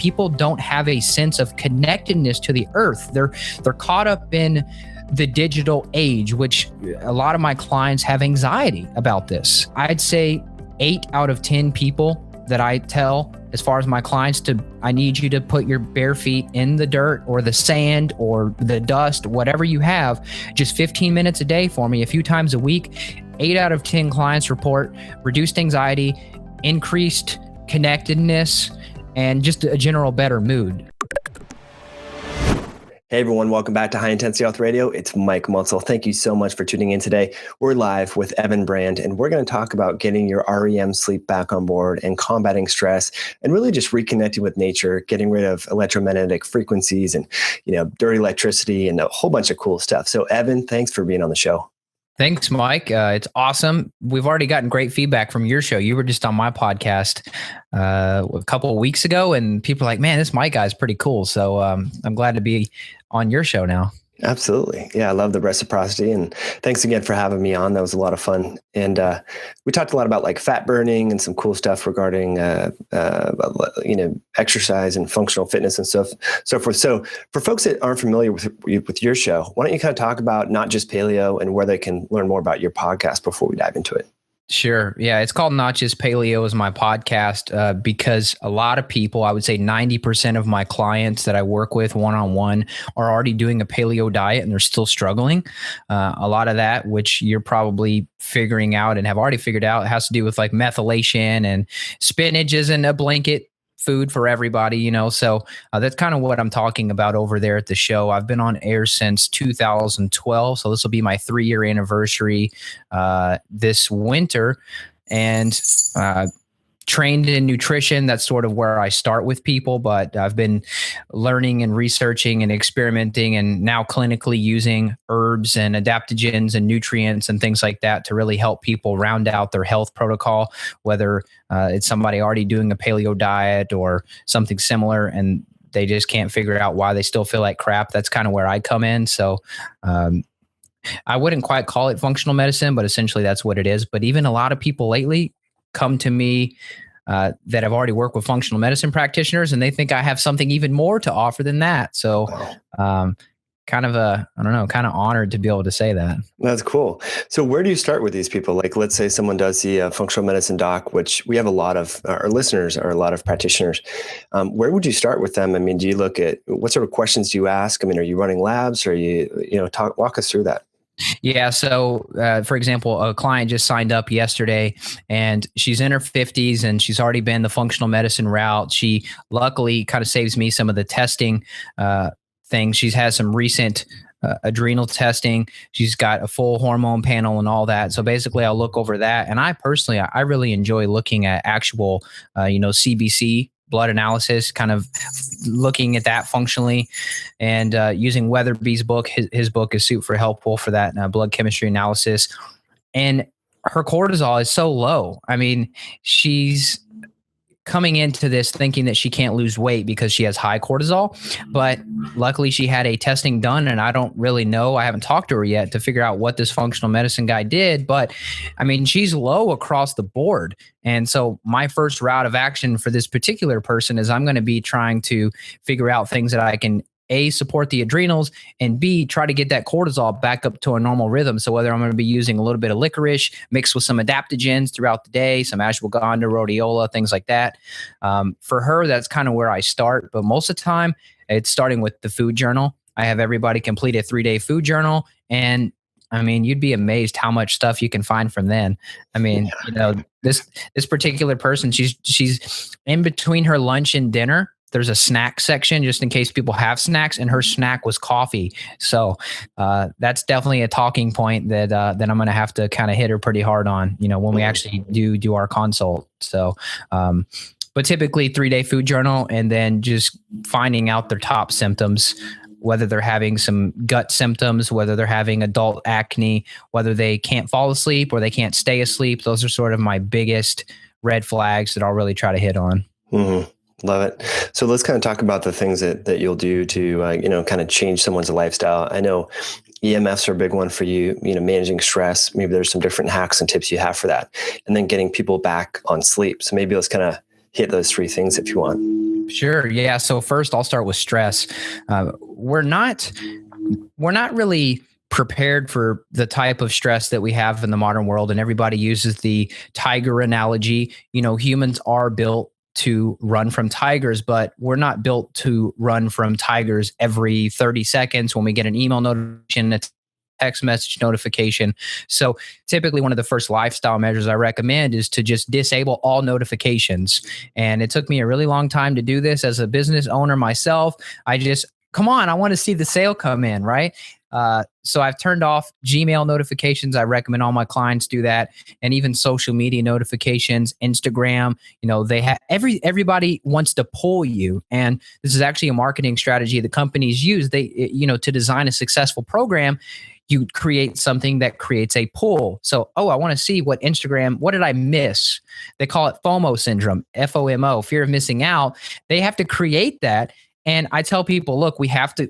People don't have a sense of connectedness to the earth. They're caught up in the digital age, which a lot of my clients have anxiety about this. I'd say 8 out of 10 people that I tell, as far as my clients, I need you to put your bare feet in the dirt or the sand or the dust, whatever you have, just 15 minutes a day for me, a few times a week. 8 out of 10 clients report reduced anxiety, increased connectedness, and just a general better mood. Hey everyone, welcome back to High Intensity Health Radio. It's Mike Munsell. Thank you so much for tuning in today. We're live with Evan Brand, and we're going to talk about getting your REM sleep back on board and combating stress and really just reconnecting with nature, getting rid of electromagnetic frequencies and, dirty electricity and a whole bunch of cool stuff. So Evan, thanks for being on the show. Thanks, Mike. It's awesome. We've already gotten great feedback from your show. You were just on my podcast a couple of weeks ago, and people are like, man, this Mike guy is pretty cool. So I'm glad to be on your show now. Absolutely. Yeah, I love the reciprocity. And thanks again for having me on. That was a lot of fun. And we talked a lot about like fat burning and some cool stuff regarding, exercise and functional fitness and so forth. So for folks that aren't familiar with your show, why don't you kind of talk about Not Just Paleo and where they can learn more about your podcast before we dive into it? Sure. Yeah. It's called Not Just Paleo is my podcast because a lot of people, I would say 90% of my clients that I work with one-on-one are already doing a paleo diet and they're still struggling. A lot of that, which you're probably figuring out and have already figured out, has to do with like methylation, and spinach isn't a blanket food for everybody, so that's kind of what I'm talking about over there at the show. I've been on air since 2012, so this will be my 3-year anniversary this winter, and trained in nutrition. That's sort of where I start with people, but I've been learning and researching and experimenting and now clinically using herbs and adaptogens and nutrients and things like that to really help people round out their health protocol, whether it's somebody already doing a paleo diet or something similar and they just can't figure out why they still feel like crap. That's kind of where I come in. So I wouldn't quite call it functional medicine, but essentially that's what it is. But even a lot of people lately come to me that have already worked with functional medicine practitioners, and they think I have something even more to offer than that. So kind of honored to be able to say that. That's cool. So where do you start with these people? Like, let's say someone does see a functional medicine doc, which we have a lot of, our listeners are a lot of practitioners. Where would you start with them? I mean, do you look at, what sort of questions do you ask? I mean, are you running labs, or walk us through that? Yeah. So, for example, a client just signed up yesterday and she's in her 50s and she's already been the functional medicine route. She luckily kind of saves me some of the testing things. She's had some recent adrenal testing. She's got a full hormone panel and all that. So basically I'll look over that. And I really enjoy looking at actual, CBC blood analysis, kind of looking at that functionally, and using Weatherby's book. His book is super helpful for that blood chemistry analysis. And her cortisol is so low. I mean, she's coming into this thinking that she can't lose weight because she has high cortisol, but luckily she had a testing done, and I don't really know, I haven't talked to her yet to figure out what this functional medicine guy did, but I mean, she's low across the board. And so my first route of action for this particular person is I'm going to be trying to figure out things that I can A, support the adrenals, and B, try to get that cortisol back up to a normal rhythm. So whether I'm going to be using a little bit of licorice mixed with some adaptogens throughout the day, some ashwagandha, rhodiola, things like that. For her, that's kind of where I start. But most of the time, it's starting with the food journal. I have everybody complete a 3-day food journal. And I mean, you'd be amazed how much stuff you can find from then. I mean, this particular person, she's in between her lunch and dinner. There's a snack section just in case people have snacks, and her snack was coffee. So that's definitely a talking point that I'm going to have to kind of hit her pretty hard on, when we actually do our consult. So, but typically 3-day food journal, and then just finding out their top symptoms, whether they're having some gut symptoms, whether they're having adult acne, whether they can't fall asleep or they can't stay asleep. Those are sort of my biggest red flags that I'll really try to hit on. Mm-hmm. Love it. So let's kind of talk about the things that you'll do to, kind of change someone's lifestyle. I know EMFs are a big one for you, managing stress. Maybe there's some different hacks and tips you have for that. And then getting people back on sleep. So maybe let's kind of hit those 3 things if you want. Sure. Yeah. So first, I'll start with stress. We're not really prepared for the type of stress that we have in the modern world, and everybody uses the tiger analogy. Humans are built to run from tigers, but we're not built to run from tigers every 30 seconds when we get an email notification, a text message notification. So typically one of the first lifestyle measures I recommend is to just disable all notifications. And it took me a really long time to do this as a business owner myself. Come on, I want to see the sale come in, right? So I've turned off Gmail notifications. I recommend all my clients do that, and even social media notifications, Instagram. They have everybody wants to pull you, and this is actually a marketing strategy that companies use. They, to design a successful program, you create something that creates a pull. So, I want to see what did I miss? They call it FOMO syndrome, FOMO, fear of missing out. They have to create that. And I tell people, look, we have to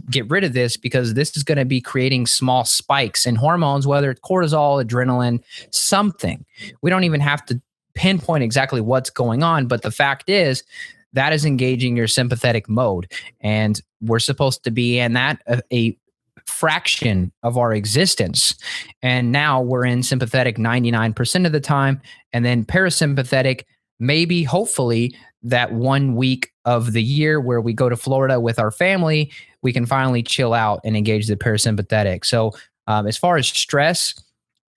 get rid of this, because this is going to be creating small spikes in hormones, whether it's cortisol, adrenaline, something. We don't even have to pinpoint exactly what's going on. But the fact is, that is engaging your sympathetic mode. And we're supposed to be in that a fraction of our existence. And now we're in sympathetic 99% of the time. And then parasympathetic, maybe, hopefully, that 1 week of the year where we go to Florida with our family, we can finally chill out and engage the parasympathetic. So as far as stress,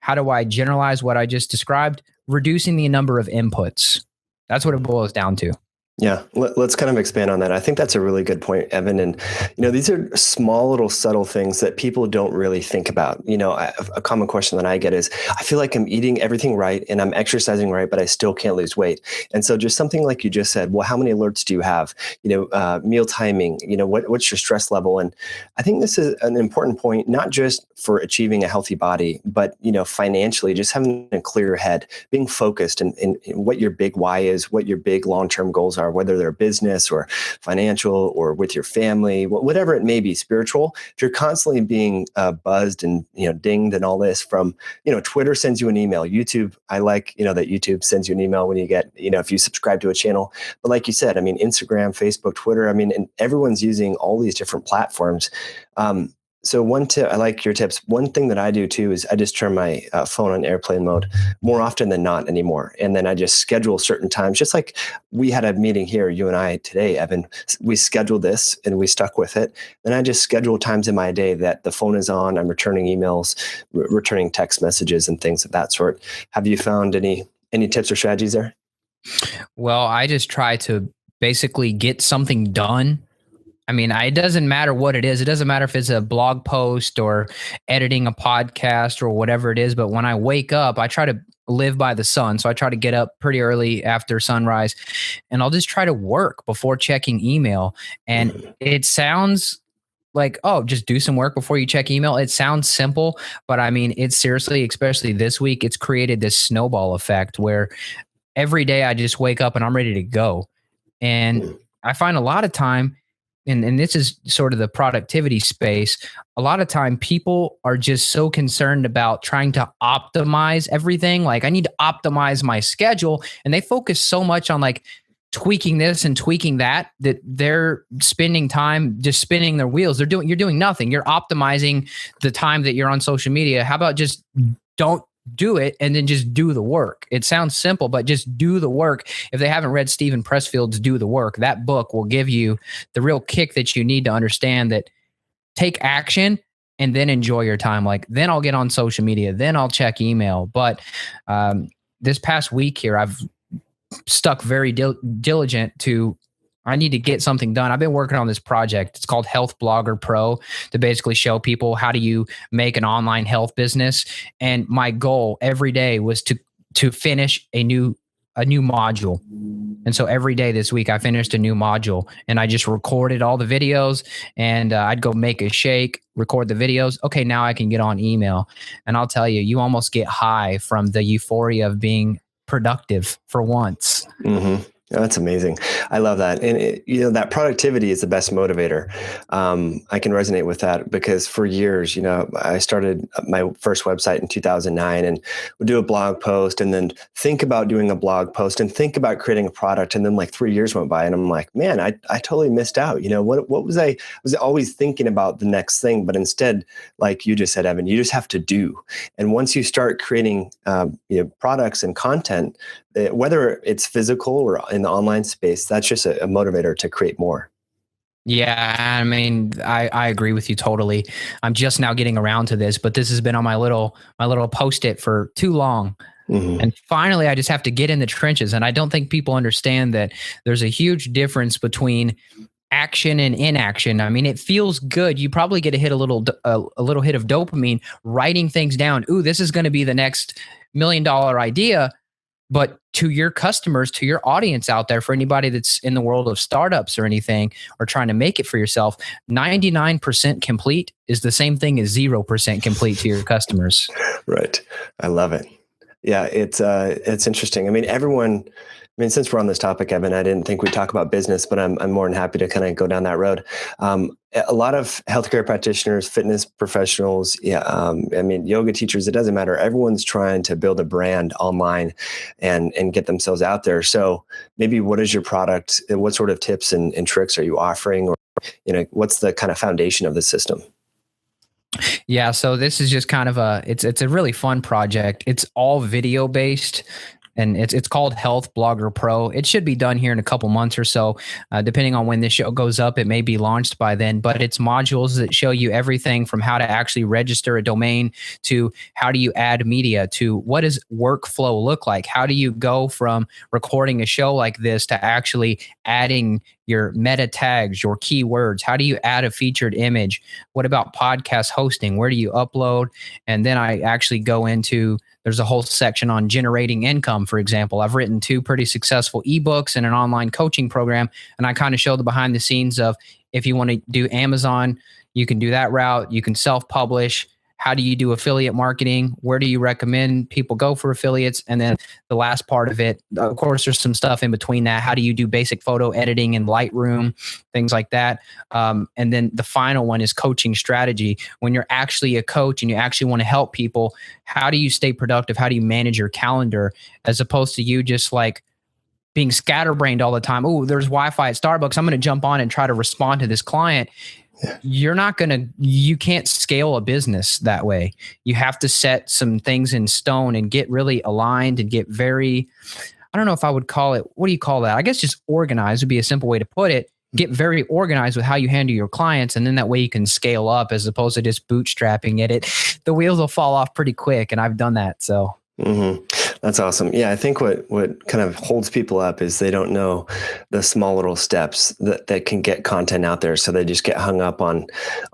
how do I generalize what I just described? Reducing the number of inputs. That's what it boils down to. Yeah, let's kind of expand on that. I think that's a really good point, Evan. And, these are small little subtle things that people don't really think about. A common question that I get is, I feel like I'm eating everything right and I'm exercising right, but I still can't lose weight. And so just something like you just said, well, how many alerts do you have? Meal timing, what's your stress level? And I think this is an important point, not just for achieving a healthy body, but, financially, just having a clear head, being focused in what your big why is, what your big long-term goals are, whether they're business or financial or with your family, whatever it may be, spiritual. If you're constantly being buzzed and dinged and all this from, Twitter sends you an email, YouTube, I like, that YouTube sends you an email when you get, if you subscribe to a channel. But like you said, Instagram, Facebook, Twitter, and everyone's using all these different platforms. So one tip, I like your tips. One thing that I do too is I just turn my phone on airplane mode more often than not anymore. And then I just schedule certain times, just like we had a meeting here, you and I today, Evan, we scheduled this and we stuck with it. Then I just schedule times in my day that the phone is on, I'm returning emails, returning text messages and things of that sort. Have you found any tips or strategies there? Well, I just try to basically get something done. It doesn't matter what it is. It doesn't matter if it's a blog post or editing a podcast or whatever it is. But when I wake up, I try to live by the sun. So I try to get up pretty early after sunrise, and I'll just try to work before checking email. And it sounds like, just do some work before you check email. It sounds simple, but it's seriously, especially this week, it's created this snowball effect where every day I just wake up and I'm ready to go. And I find a lot of time, and this is sort of the productivity space, a lot of time people are just so concerned about trying to optimize everything. Like, I need to optimize my schedule. And they focus so much on like tweaking this and tweaking that they're spending time just spinning their wheels. You're doing nothing. You're optimizing the time that you're on social media. How about just don't do it and then just do the work? It sounds simple, but just do the work. If they haven't read Stephen Pressfield's Do the Work, that book will give you the real kick that you need to understand that take action and then enjoy your time. Like, then I'll get on social media, then I'll check email. But this past week here, I've stuck very diligent to, I need to get something done. I've been working on this project. It's called Health Blogger Pro, to basically show people how do you make an online health business. And my goal every day was to finish a new module. And so every day this week I finished a new module, and I just recorded all the videos, and I'd go make a shake, record the videos. Okay, now I can get on email. And I'll tell you, you almost get high from the euphoria of being productive for once. Mm-hmm. Oh, that's amazing. I love that. And that productivity is the best motivator. I can resonate with that because for years, I started my first website in 2009 and would do a blog post and then think about doing a blog post and think about creating a product. And then like 3 years went by and I'm like, man, I totally missed out. What was I was always thinking about the next thing, but instead, like you just said, Evan, you just have to do. And once you start creating, products and content, whether it's physical or in the online space, that's just a motivator to create more. Yeah, I mean, I agree with you totally. I'm just now getting around to this, but this has been on my little post-it for too long. Mm-hmm. And finally, I just have to get in the trenches. And I don't think people understand that there's a huge difference between action and inaction. I mean, it feels good. You probably get a little hit of dopamine writing things down. Ooh, this is going to be the next $1 million idea. But to your customers, to your audience out there, for anybody that's in the world of startups or anything, or trying to make it for yourself, 99% complete is the same thing as 0% complete to your customers. Right. I love it. Yeah, it's interesting. I mean, since we're on this topic, Evan, I didn't think we'd talk about business, but I'm more than happy to kind of go down that road. A lot of healthcare practitioners, fitness professionals, yoga teachers, it doesn't matter. Everyone's trying to build a brand online and get themselves out there. So maybe what is your product? What sort of tips and tricks are you offering? Or, what's the kind of foundation of the system? Yeah, so this is just kind of it's a really fun project. It's all video based. And it's called Health Blogger Pro. It should be done here in a couple months or so, depending on when this show goes up. It may be launched by then, but it's modules that show you everything from how to actually register a domain to how do you add media to what does workflow look like? How do you go from recording a show like this to actually adding your meta tags, your keywords? How do you add a featured image? What about podcast hosting? Where do you upload? And then I actually go into, there's a whole section on generating income, for example. I've written 2 pretty successful ebooks and an online coaching program, and I kind of show the behind the scenes of if you want to do Amazon, you can do that route. You can self-publish. How do you do affiliate marketing? Where do you recommend people go for affiliates? And then the last part of it, of course, there's some stuff in between that. How do you do basic photo editing in Lightroom, things like that? And then the final one is coaching strategy. When you're actually a coach and you actually want to help people, how do you stay productive? How do you manage your calendar as opposed to you just like being scatterbrained all the time? Oh, there's Wi-Fi at Starbucks. I'm going to jump on and try to respond to this client. You can't scale a business that way. You have to set some things in stone and get really aligned and get very, I don't know if I would call it, what do you call that? I guess just organized would be a simple way to put it. Get very organized with how you handle your clients. And then that way you can scale up as opposed to just bootstrapping it. The wheels will fall off pretty quick. And I've done that. So. Mm-hmm. That's awesome. Yeah, I think what kind of holds people up is they don't know the small little steps that can get content out there. So they just get hung up on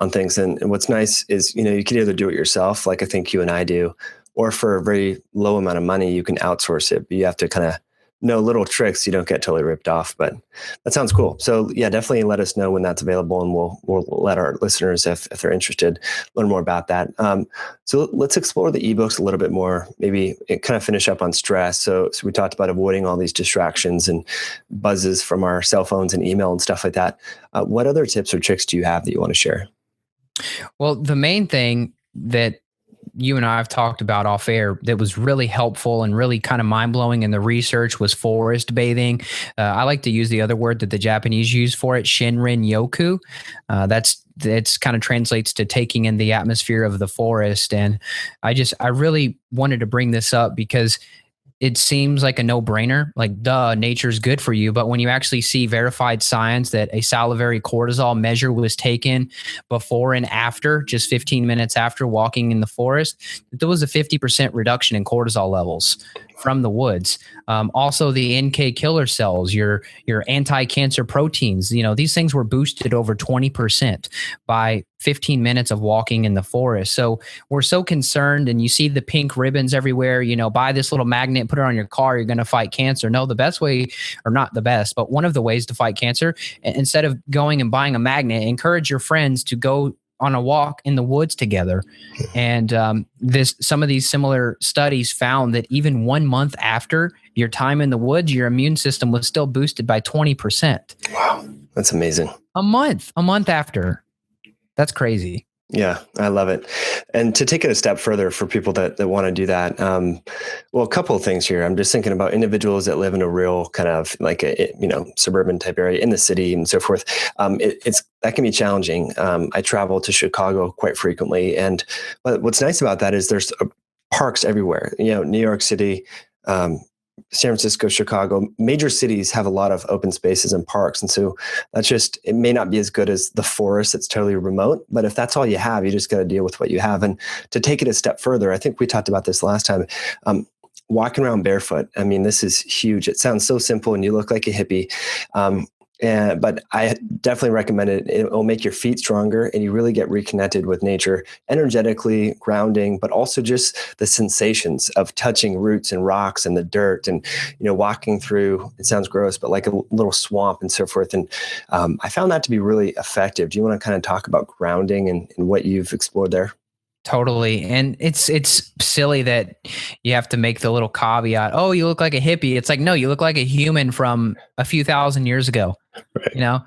things. And what's nice is, you can either do it yourself, like I think you and I do, or for a very low amount of money, you can outsource it. But you have to kind of know little tricks. You don't get totally ripped off, but that sounds cool. So yeah, definitely let us know when that's available, and we'll let our listeners, if they're interested, learn more about that. So let's explore the ebooks a little bit more, maybe kind of finish up on stress. So we talked about avoiding all these distractions and buzzes from our cell phones and email and stuff like that. What other tips or tricks do you have that you want to share? Well, the main thing that you and I have talked about off air that was really helpful and really kind of mind-blowing in the research was forest bathing. I like to use the other word that the Japanese use for it, Shinrin Yoku. It's kind of translates to taking in the atmosphere of the forest. And I really wanted to bring this up because it seems like a no-brainer, like duh, nature's good for you. But when you actually see verified science that a salivary cortisol measure was taken before and after, just 15 minutes after walking in the forest, there was a 50% reduction in cortisol levels from the woods. Also the NK killer cells, your anti-cancer proteins, these things were boosted over 20% by 15 minutes of walking in the forest. So we're so concerned, and you see the pink ribbons everywhere, buy this little magnet, put it on your car, you're going to fight cancer. No, the best way, or not the best, but one of the ways to fight cancer, instead of going and buying a magnet, encourage your friends to go on a walk in the woods together. And some of these similar studies found that even 1 month after your time in the woods, your immune system was still boosted by 20%. Wow, that's amazing. A month after. That's crazy. Yeah, I love it. And to take it a step further for people that want to do that, well, a couple of things here. I'm just thinking about individuals that live in a real kind of like a, suburban type area in the city and so forth. That can be challenging. I travel to Chicago quite frequently. But what's nice about that is there's parks everywhere. New York City, San Francisco, Chicago, major cities have a lot of open spaces and parks. And so it may not be as good as the forest that's totally remote, but if that's all you have, you just got to deal with what you have. And to take it a step further, I think we talked about this last time, walking around barefoot. I mean, this is huge. It sounds so simple and you look like a hippie. But I definitely recommend it. It will make your feet stronger and you really get reconnected with nature, energetically grounding, but also just the sensations of touching roots and rocks and the dirt and, walking through, it sounds gross, but like a little swamp and so forth. And I found that to be really effective. Do you want to kind of talk about grounding and what you've explored there? Totally. And it's silly that you have to make the little caveat, oh, you look like a hippie. It's like, no, you look like a human from a few thousand years ago. Right.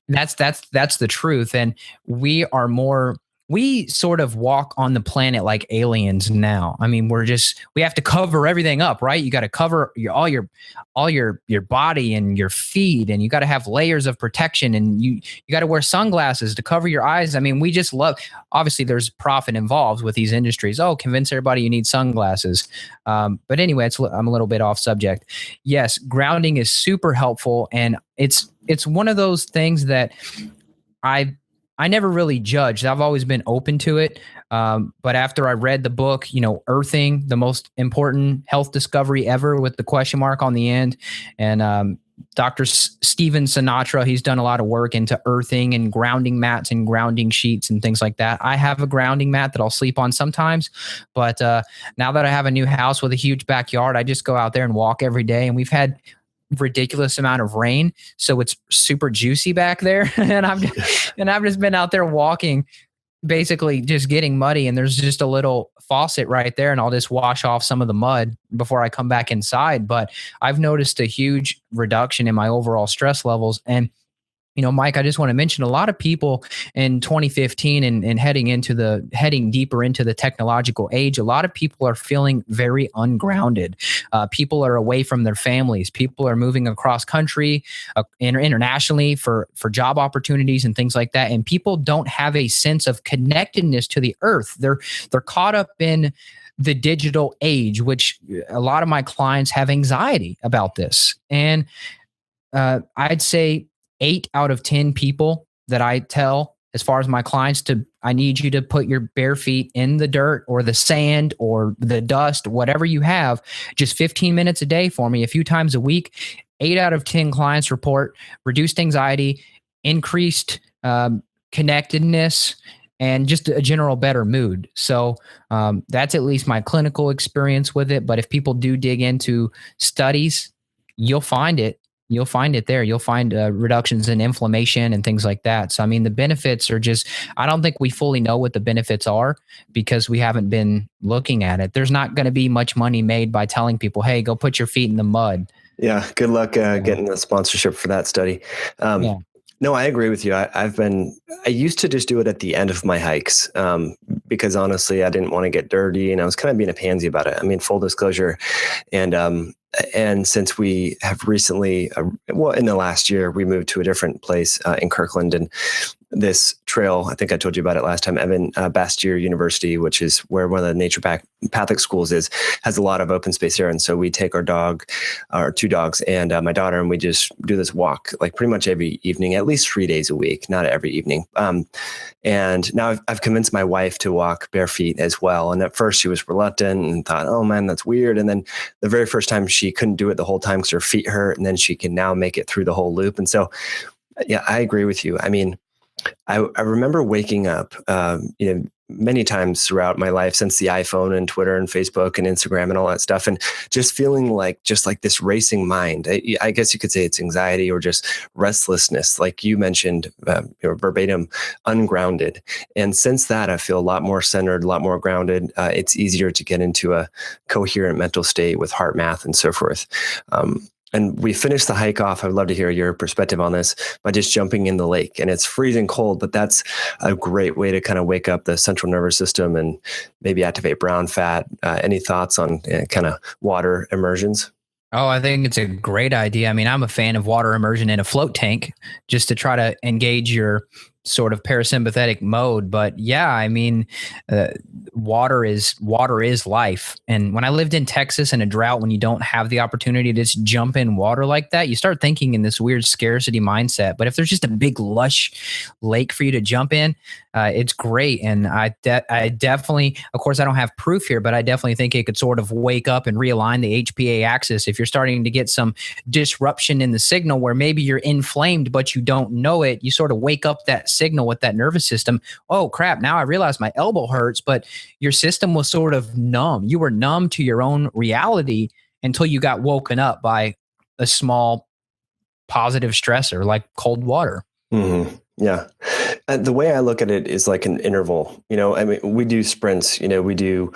That's the truth. And we sort of walk on the planet like aliens now. I mean, we have to cover everything up, right? You got to cover all your body and your feet, and you got to have layers of protection, and you got to wear sunglasses to cover your eyes. I mean, we just obviously there's profit involved with these industries. Oh, convince everybody you need sunglasses. But anyway, I'm a little bit off subject. Yes, grounding is super helpful. And it's one of those things that I never really judged. I've always been open to it. But after I read the book, Earthing, the most important health discovery ever with the question mark on the end. And Dr. Steven Sinatra, he's done a lot of work into earthing and grounding mats and grounding sheets and things like that. I have a grounding mat that I'll sleep on sometimes. But now that I have a new house with a huge backyard, I just go out there and walk every day. And we've had ridiculous amount of rain, so it's super juicy back there. and I've just been out there walking, basically just getting muddy, and there's just a little faucet right there, and I'll just wash off some of the mud before I come back inside. But I've noticed a huge reduction in my overall stress levels. And Mike, I just want to mention a lot of people in 2015 and heading deeper into the technological age, a lot of people are feeling very ungrounded. People are away from their families. People are moving across country, internationally for job opportunities and things like that. And people don't have a sense of connectedness to the earth. They're caught up in the digital age, which a lot of my clients have anxiety about this. And I'd say 8 out of 10 people that I tell, as far as my clients, I need you to put your bare feet in the dirt or the sand or the dust, whatever you have, just 15 minutes a day for me, a few times a week. 8 out of 10 clients report reduced anxiety, increased connectedness, and just a general better mood. So that's at least my clinical experience with it. But if people do dig into studies, you'll find it. You'll find it there. You'll find reductions in inflammation and things like that. So, I mean, the benefits are I don't think we fully know what the benefits are because we haven't been looking at it. There's not going to be much money made by telling people, hey, go put your feet in the mud. Yeah. Good luck getting the sponsorship for that study. Yeah. No, I agree with you. I used to just do it at the end of my hikes because honestly, I didn't want to get dirty and I was kind of being a pansy about it. I mean, full disclosure. And since we have recently, in the last year, we moved to a different place in Kirkland, and this trail, I think I told you about it last time, Evan, Bastyr University, which is where one of the naturopathic schools is, has a lot of open space there. And so we take our 2 dogs and my daughter, and we just do this walk like pretty much every evening, at least 3 days a week, not every evening. And now I've convinced my wife to walk bare feet as well. And at first she was reluctant and thought, oh man, that's weird. And then the very first time she couldn't do it the whole time because her feet hurt. And then she can now make it through the whole loop. And so, yeah, I agree with you. I mean, I remember waking up, many times throughout my life since the iPhone and Twitter and Facebook and Instagram and all that stuff, and just feeling like this racing mind. I guess you could say it's anxiety or just restlessness, like you mentioned, verbatim, ungrounded. And since that, I feel a lot more centered, a lot more grounded. It's easier to get into a coherent mental state with heart math and so forth. And we finished the hike off. I would love to hear your perspective on this by just jumping in the lake. And it's freezing cold, but that's a great way to kind of wake up the central nervous system and maybe activate brown fat. Any thoughts on kind of water immersions? Oh, I think it's a great idea. I mean, I'm a fan of water immersion in a float tank just to try to engage your sort of parasympathetic mode. But yeah, I mean, water is life. And when I lived in Texas in a drought, when you don't have the opportunity to just jump in water like that, you start thinking in this weird scarcity mindset. But if there's just a big lush lake for you to jump in, it's great. And I definitely, of course, I don't have proof here, but I definitely think it could sort of wake up and realign the HPA axis. If you're starting to get some disruption in the signal where maybe you're inflamed, but you don't know it, you sort of wake up that signal with that nervous system. Oh crap, now I realize my elbow hurts, but your system was sort of numb. You were numb to your own reality until you got woken up by a small positive stressor like cold water. Mm-hmm. Yeah. The way I look at it is like an interval. I mean, we do sprints, we do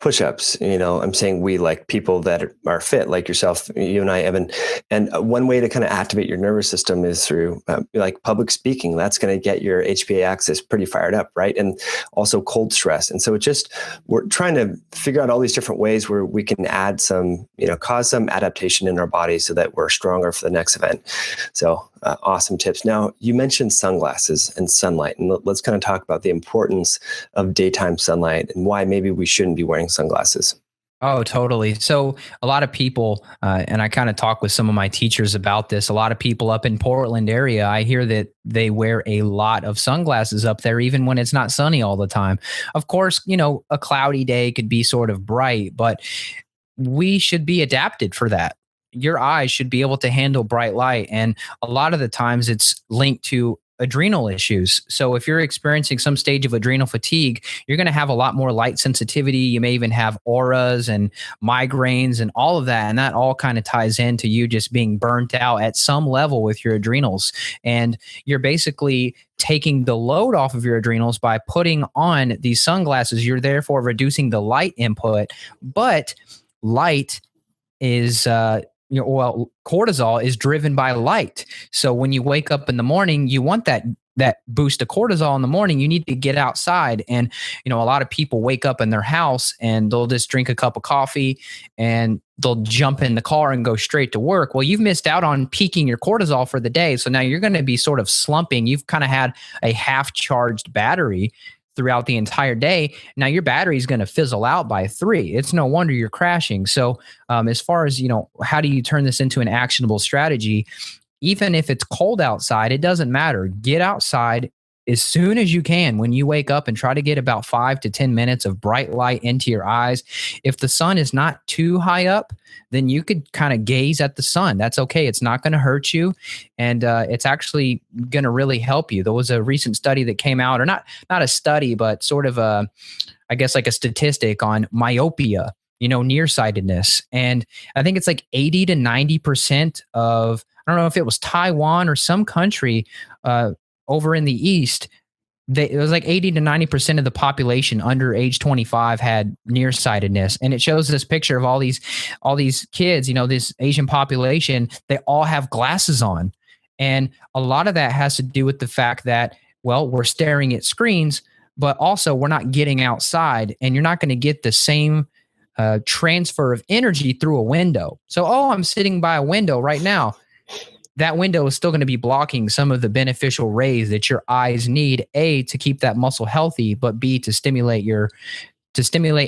push-ups, I'm saying we, like people that are fit, like yourself, you and I, Evan. And one way to kind of activate your nervous system is through like public speaking. That's going to get your HPA axis pretty fired up, right? And also cold stress. And so we're trying to figure out all these different ways where we can add some, cause some adaptation in our body so that we're stronger for the next event. So awesome tips. Now, you mentioned sunglasses and sunlight, and let's kind of talk about the importance of daytime sunlight and why maybe we shouldn't be wearing sunglasses. Oh, totally. So a lot of people, and I kind of talk with some of my teachers about this, a lot of people up in Portland area, I hear that they wear a lot of sunglasses up there, even when it's not sunny all the time. Of course, a cloudy day could be sort of bright, but we should be adapted for that. Your eyes should be able to handle bright light. And a lot of the times it's linked to adrenal issues. So if you're experiencing some stage of adrenal fatigue, you're going to have a lot more light sensitivity. You may even have auras and migraines and all of that. And that all kind of ties into you just being burnt out at some level with your adrenals. And you're basically taking the load off of your adrenals by putting on these sunglasses. You're therefore reducing the light input, but light is cortisol is driven by light. So when you wake up in the morning, you want that boost of cortisol in the morning. You need to get outside. And a lot of people wake up in their house and they'll just drink a cup of coffee and they'll jump in the car and go straight to work. Well, you've missed out on peaking your cortisol for the day. So now you're going to be sort of slumping. You've kind of had a half charged battery throughout the entire day. Now your battery is going to fizzle out by 3. It's no wonder you're crashing. So as far as, how do you turn this into an actionable strategy? Even if it's cold outside, it doesn't matter. Get outside as soon as you can when you wake up and try to get about 5 to 10 minutes of bright light into your eyes. If the sun is not too high up, then you could kind of gaze at the sun. That's okay. It's not going to hurt you. And it's actually going to really help you. There was a recent study that came out, or not a study, but sort of I guess like a statistic on myopia, nearsightedness. And I think it's like 80 to 90% of, I don't know if it was Taiwan or some country over in the East, it was like 80 to 90% of the population under age 25 had nearsightedness. And it shows this picture of all these kids, this Asian population, they all have glasses on. And a lot of that has to do with the fact that, well, we're staring at screens, but also we're not getting outside, and you're not going to get the same transfer of energy through a window. So, I'm sitting by a window right now. That window is still going to be blocking some of the beneficial rays that your eyes need, A, to keep that muscle healthy, but B, to stimulate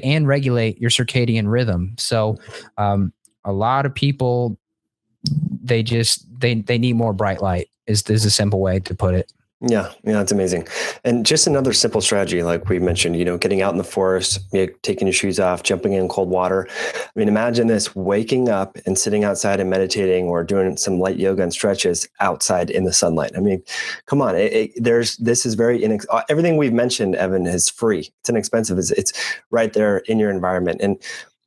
and regulate your circadian rhythm. So a lot of people, they need more bright light is a simple way to put it. Yeah, it's amazing. And just another simple strategy, like we mentioned, getting out in the forest, taking your shoes off, jumping in cold water. I mean, imagine this: waking up and sitting outside and meditating, or doing some light yoga and stretches outside in the sunlight. I mean, come on, this is very everything we've mentioned, Evan, is free. It's inexpensive. It's right there in your environment.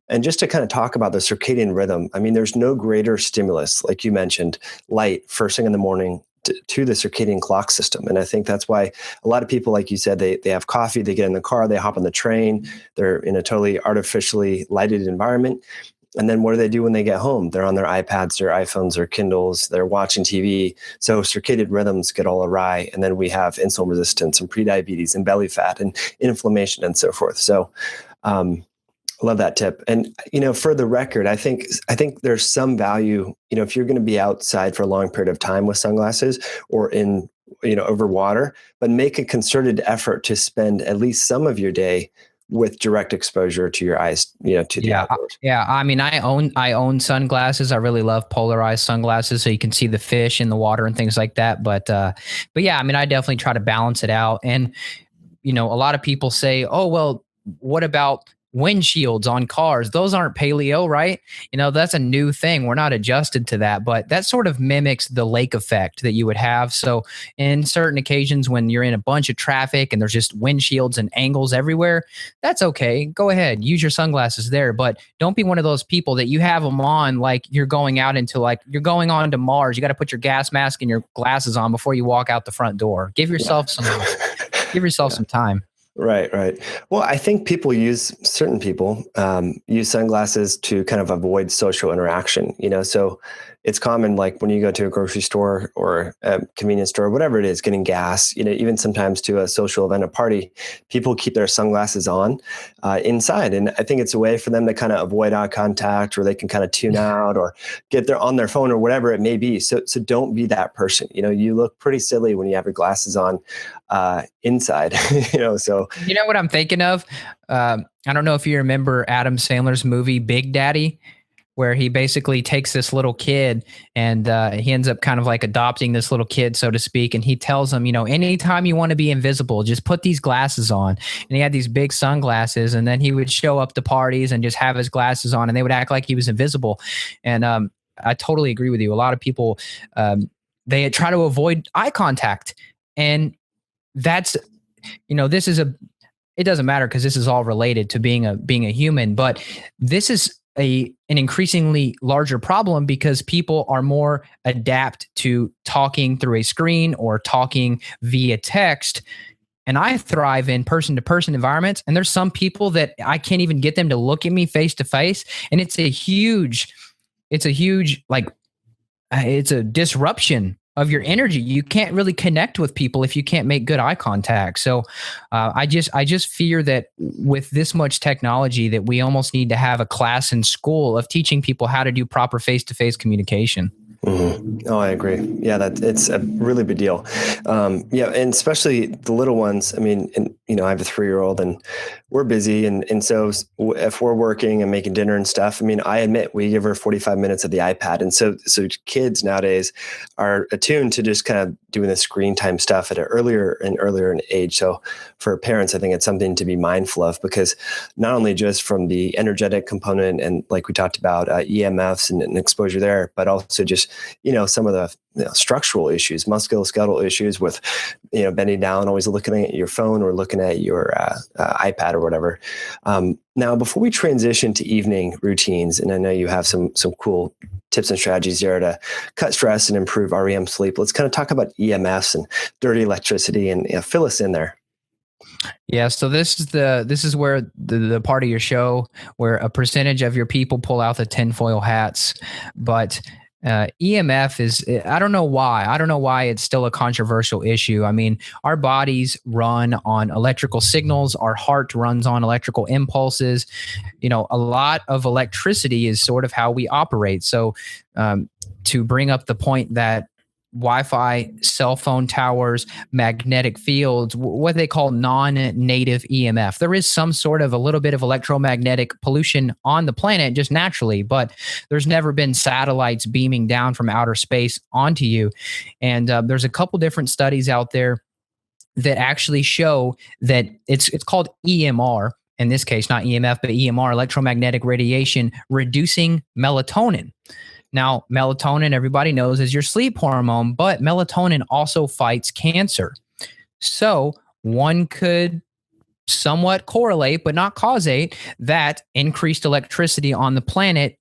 And just to kind of talk about the circadian rhythm, I mean, there's no greater stimulus, like you mentioned, light first thing in the morning, to the circadian clock system. And I think that's why a lot of people, like you said, they have coffee, they get in the car, they hop on the train, they're in a totally artificially lighted environment. And then what do they do when they get home? They're on their iPads, their iPhones, their Kindles, they're watching TV. So circadian rhythms get all awry. And then we have insulin resistance and prediabetes and belly fat and inflammation and so forth. So, love that tip. And, for the record, I think there's some value, if you're going to be outside for a long period of time with sunglasses or in, over water, but make a concerted effort to spend at least some of your day with direct exposure to your eyes, to the outdoors. Yeah. I mean, I own sunglasses. I really love polarized sunglasses so you can see the fish in the water and things like that. But yeah, I mean, I definitely try to balance it out. And, a lot of people say, oh, well, what about windshields on cars? Those aren't paleo, right? That's a new thing. We're not adjusted to that, but that sort of mimics the lake effect that you would have. So in certain occasions when you're in a bunch of traffic and there's just windshields and angles everywhere, that's okay. Go ahead, use your sunglasses there, but don't be one of those people that you have them on like you're going out into you're going on to Mars. You got to put your gas mask and your glasses on before you walk out the front door. Give yourself some time. Right. Well, I think certain people use sunglasses to kind of avoid social interaction, so it's common, like when you go to a grocery store or a convenience store, whatever it is, getting gas, even sometimes to a social event, a party, people keep their sunglasses on inside. And I think it's a way for them to kind of avoid eye contact, or they can kind of tune out or get on their phone or whatever it may be. So don't be that person. You look pretty silly when you have your glasses on inside, so. You know what I'm thinking of? I don't know if you remember Adam Sandler's movie, Big Daddy, where he basically takes this little kid and he ends up kind of like adopting this little kid, so to speak. And he tells him, anytime you want to be invisible, just put these glasses on. And he had these big sunglasses, and then he would show up to parties and just have his glasses on, and they would act like he was invisible. And I totally agree with you. A lot of people, they try to avoid eye contact. And that's, it doesn't matter because this is all related to being a human, but this is an increasingly larger problem because people are more adapt to talking through a screen or talking via text. And I thrive in person-to-person environments. And there's some people that I can't even get them to look at me face to face. And it's a huge, it's a disruption of your energy. You can't really connect with people if you can't make good eye contact. So I just fear that with this much technology that we almost need to have a class in school of teaching people how to do proper face-to-face communication. Mm-hmm. Oh, I agree. Yeah, it's a really big deal. Yeah, and especially the little ones. I mean, I have a 3-year-old, and we're busy, and so if we're working and making dinner and stuff, I mean, I admit we give her 45 minutes of the iPad, and so kids nowadays are attuned to just kind of doing the screen time stuff at an earlier in age. So for parents, I think it's something to be mindful of, because not only just from the energetic component and like we talked about EMFs and exposure there, but also just some of the structural issues, musculoskeletal issues with bending down, always looking at your phone or looking at your iPad or whatever. Now, before we transition to evening routines, and I know you have some cool tips and strategies there to cut stress and improve REM sleep, let's kind of talk about EMFs and dirty electricity and fill us in there. Yeah, so this is where the part of your show where a percentage of your people pull out the tinfoil hats, but EMF is, I don't know why it's still a controversial issue. I mean, our bodies run on electrical signals. Our heart runs on electrical impulses. A lot of electricity is sort of how we operate. So to bring up the point that Wi-Fi, cell phone towers, magnetic fields, what they call non-native EMF. There is some sort of a little bit of electromagnetic pollution on the planet just naturally, but there's never been satellites beaming down from outer space onto you. And there's a couple different studies out there that actually show that it's called EMR in this case, not EMF, but EMR, electromagnetic radiation, reducing melatonin. Now, melatonin, everybody knows, is your sleep hormone, but melatonin also fights cancer. So one could somewhat correlate, but not causate, that increased electricity on the planet,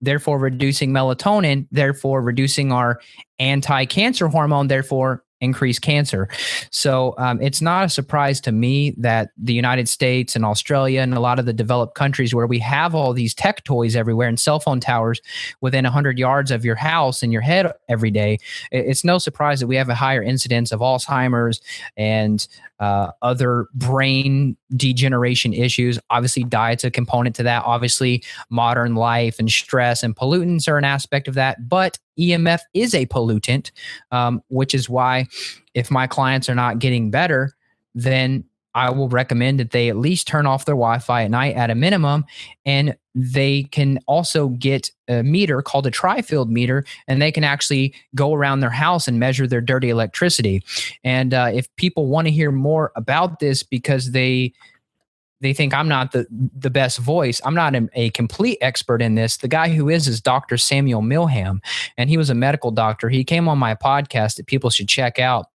therefore reducing melatonin, therefore reducing our anti-cancer hormone, therefore increase cancer. So it's not a surprise to me that the United States and Australia and a lot of the developed countries where we have all these tech toys everywhere and cell phone towers within 100 yards of your house and your head every day, it's no surprise that we have a higher incidence of Alzheimer's and other brain degeneration issues. Obviously, diet's a component to that. Obviously, modern life and stress and pollutants are an aspect of that. But EMF is a pollutant, which is why if my clients are not getting better, then I will recommend that they at least turn off their Wi-Fi at night at a minimum. And they can also get a meter called a tri-field meter, and they can actually go around their house and measure their dirty electricity. And if people want to hear more about this because they think I'm not the best voice, I'm not a complete expert in this. The guy who is Dr. Samuel Milham, and he was a medical doctor. He came on my podcast that people should check out.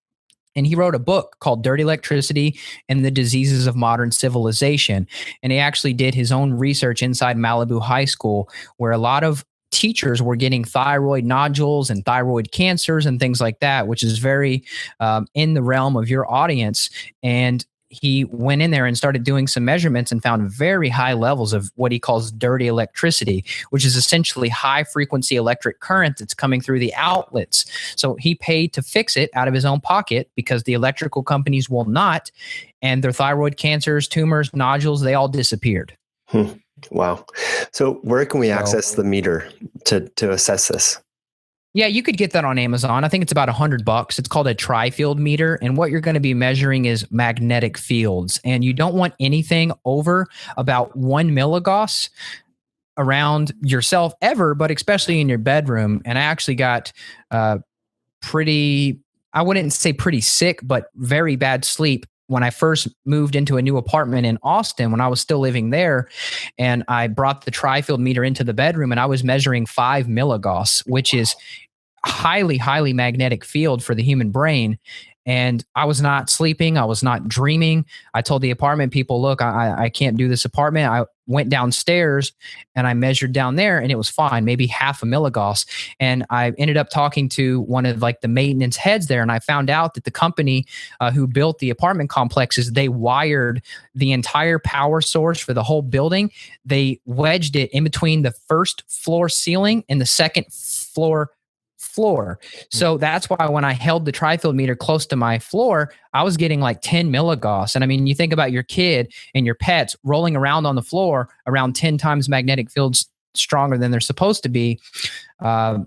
And he wrote a book called Dirty Electricity and the Diseases of Modern Civilization. And he actually did his own research inside Malibu High School, where a lot of teachers were getting thyroid nodules and thyroid cancers and things like that, which is very in the realm of your audience. And he went in there and started doing some measurements and found very high levels of what he calls dirty electricity, which is essentially high frequency electric current that's coming through the outlets. So he paid to fix it out of his own pocket because the electrical companies will not, and their thyroid cancers, tumors, nodules, they all disappeared. Wow. So where can we access the meter to assess this? Yeah, you could get that on Amazon. I think it's about $100. It's called a tri-field meter. And what you're going to be measuring is magnetic fields. And you don't want anything over about 1 milligauss around yourself ever, but especially in your bedroom. And I actually got pretty, I wouldn't say pretty sick, but very bad sleep when I first moved into a new apartment in Austin, when I was still living there. And I brought the tri-field meter into the bedroom, and I was measuring 5 milligauss, which is highly, highly magnetic field for the human brain. And I was not sleeping. I was not dreaming. I told the apartment people, look, I can't do this apartment. I went downstairs and I measured down there, and it was fine, maybe half a milligauss. And I ended up talking to one of like the maintenance heads there. And I found out that the company who built the apartment complexes, they wired the entire power source for the whole building. They wedged it in between the first floor ceiling and the second floor. So that's why when I held the tri-field meter close to my floor, I was getting like 10 milligauss. And I mean, you think about your kid and your pets rolling around on the floor around 10 times magnetic fields stronger than they're supposed to be. A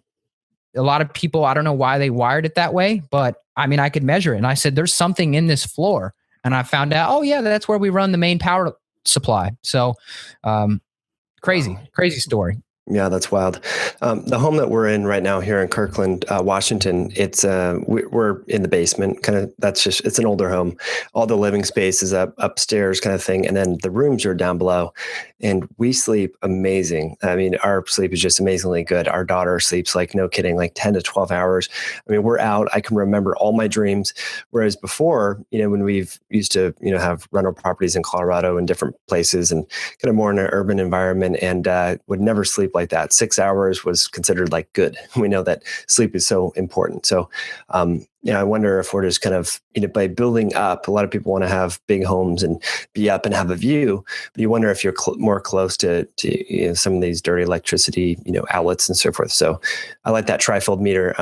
lot of people, I don't know why they wired it that way, but I mean, I could measure it. And I said, there's something in this floor. And I found out, oh yeah, that's where we run the main power supply. So crazy story. Yeah, that's wild. The home that we're in right now here in Kirkland, Washington, it's we're in the basement. Kind of, it's an older home. All the living space is upstairs, kind of thing, and then the rooms are down below. And we sleep amazing. I mean, our sleep is just amazingly good. Our daughter sleeps like, no kidding, like 10 to 12 hours. I mean, we're out. I can remember all my dreams. Whereas before, when we've used to, have rental properties in Colorado and different places and kind of more in an urban environment, and would never sleep like that. 6 hours was considered like good. We know that sleep is so important. So, I wonder if we're just kind of, by building up, a lot of people want to have big homes and be up and have a view, but you wonder if you're more close to some of these dirty electricity, outlets and so forth. So I like that tri-field meter.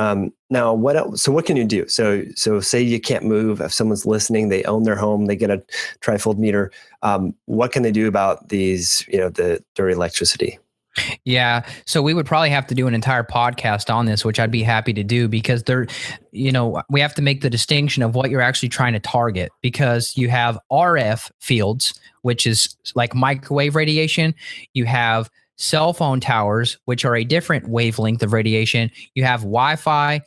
Now, what else? So what can you do? So say you can't move. If someone's listening, they own their home, they get a tri-field meter. What can they do about these, the dirty electricity? Yeah. So we would probably have to do an entire podcast on this, which I'd be happy to do, because we have to make the distinction of what you're actually trying to target, because you have RF fields, which is like microwave radiation. You have cell phone towers, which are a different wavelength of radiation. You have Wi-Fi,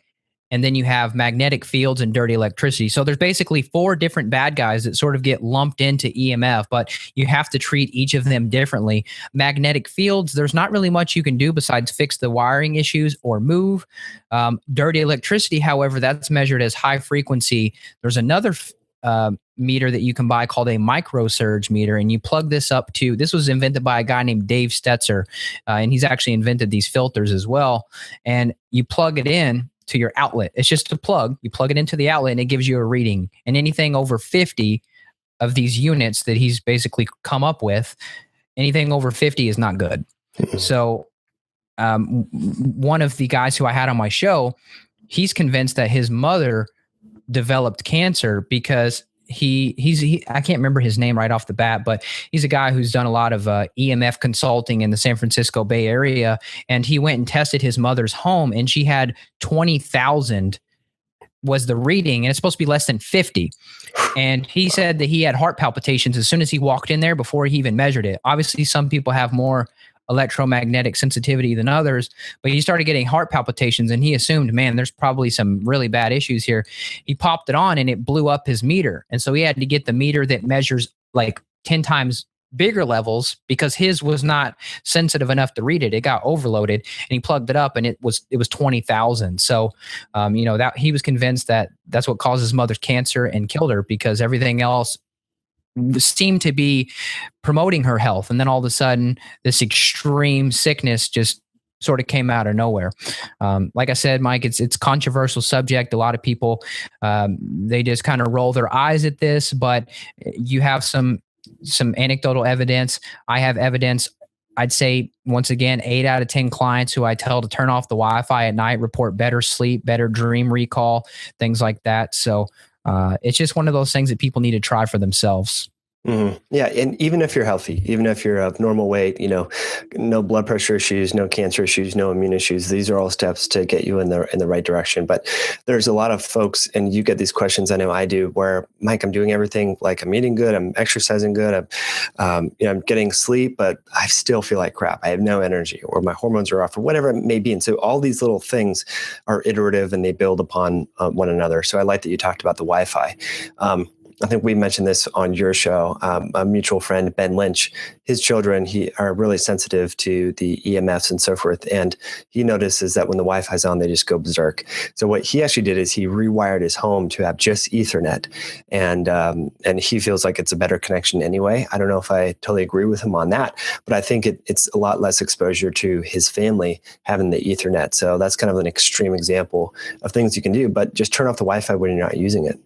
and then you have magnetic fields and dirty electricity. So there's basically 4 different bad guys that sort of get lumped into EMF, but you have to treat each of them differently. Magnetic fields, there's not really much you can do besides fix the wiring issues or move. Dirty electricity, however, that's measured as high frequency. There's another meter that you can buy called a microsurge meter, and you plug this up to, this was invented by a guy named Dave Stetzer, and he's actually invented these filters as well. And you plug it in to your outlet. It's just a plug. You plug it into the outlet and it gives you a reading. And anything over 50 of these units that he's basically come up with, anything over 50 is not good. So one of the guys who I had on my show, he's convinced that his mother developed cancer because he I can't remember his name right off the bat, but he's a guy who's done a lot of EMF consulting in the San Francisco Bay Area. And he went and tested his mother's home, and she had 20,000 was the reading, and it's supposed to be less than 50. And he said that he had heart palpitations as soon as he walked in there before he even measured it. Obviously, some people have more electromagnetic sensitivity than others, but he started getting heart palpitations, and he assumed, man, there's probably some really bad issues here. He popped it on and it blew up his meter. And so he had to get the meter that measures like 10 times bigger levels because his was not sensitive enough to read it. It got overloaded, and he plugged it up and it was 20,000. So, that he was convinced that that's what caused his mother's cancer and killed her, because everything else seemed to be promoting her health. And then all of a sudden, this extreme sickness just sort of came out of nowhere. Like I said, Mike, it's controversial subject. A lot of people, they just kind of roll their eyes at this, but you have some anecdotal evidence. I have evidence. I'd say, once again, 8 out of 10 clients who I tell to turn off the Wi-Fi at night report better sleep, better dream recall, things like that. So it's just one of those things that people need to try for themselves. Mm-hmm. Yeah. And even if you're healthy, even if you're of normal weight, no blood pressure issues, no cancer issues, no immune issues, these are all steps to get you in the right direction. But there's a lot of folks, and you get these questions, I know I do, where, Mike, I'm doing everything, like I'm eating good, I'm exercising good, I'm getting sleep, but I still feel like crap. I have no energy, or my hormones are off, or whatever it may be. And so all these little things are iterative and they build upon one another. So I like that you talked about the Wi-Fi. I think we mentioned this on your show. A mutual friend, Ben Lynch, his children, are really sensitive to the EMFs and so forth. And he notices that when the Wi-Fi's on, they just go berserk. So what he actually did is he rewired his home to have just Ethernet. And he feels like it's a better connection anyway. I don't know if I totally agree with him on that, but I think it's a lot less exposure to his family having the Ethernet. So that's kind of an extreme example of things you can do, but just turn off the Wi-Fi when you're not using it.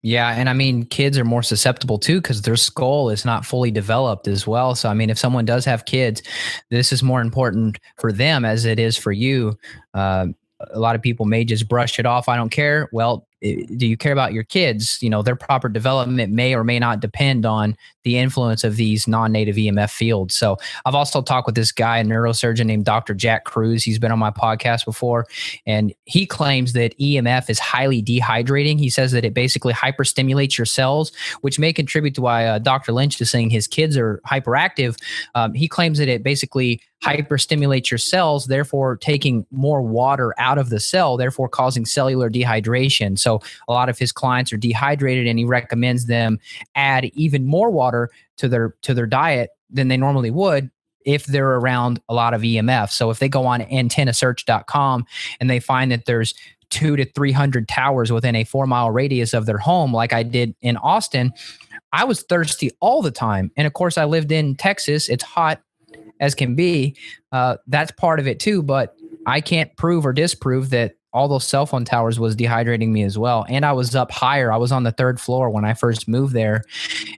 Yeah. And I mean, kids are more susceptible too, because their skull is not fully developed as well. So, I mean, if someone does have kids, this is more important for them as it is for you. A lot of people may just brush it off. I don't care. Well, do you care about your kids? Their proper development may or may not depend on the influence of these non-native EMF fields. So I've also talked with this guy, a neurosurgeon named Dr. Jack Cruz. He's been on my podcast before, and he claims that EMF is highly dehydrating. He says that it basically hyperstimulates your cells, which may contribute to why Dr. Lynch is saying his kids are hyperactive. He claims that it basically hyperstimulates your cells, therefore taking more water out of the cell, therefore causing cellular dehydration. So a lot of his clients are dehydrated, and he recommends them add even more water to their diet than they normally would if they're around a lot of EMF. So if they go on antennasearch.com and they find that there's 200 to 300 towers within a 4-mile radius of their home, like I did in Austin, I was thirsty all the time. And of course, I lived in Texas. It's hot as can be. That's part of it too, but I can't prove or disprove that all those cell phone towers was dehydrating me as well. And I was up higher. I was on the 3rd floor when I first moved there.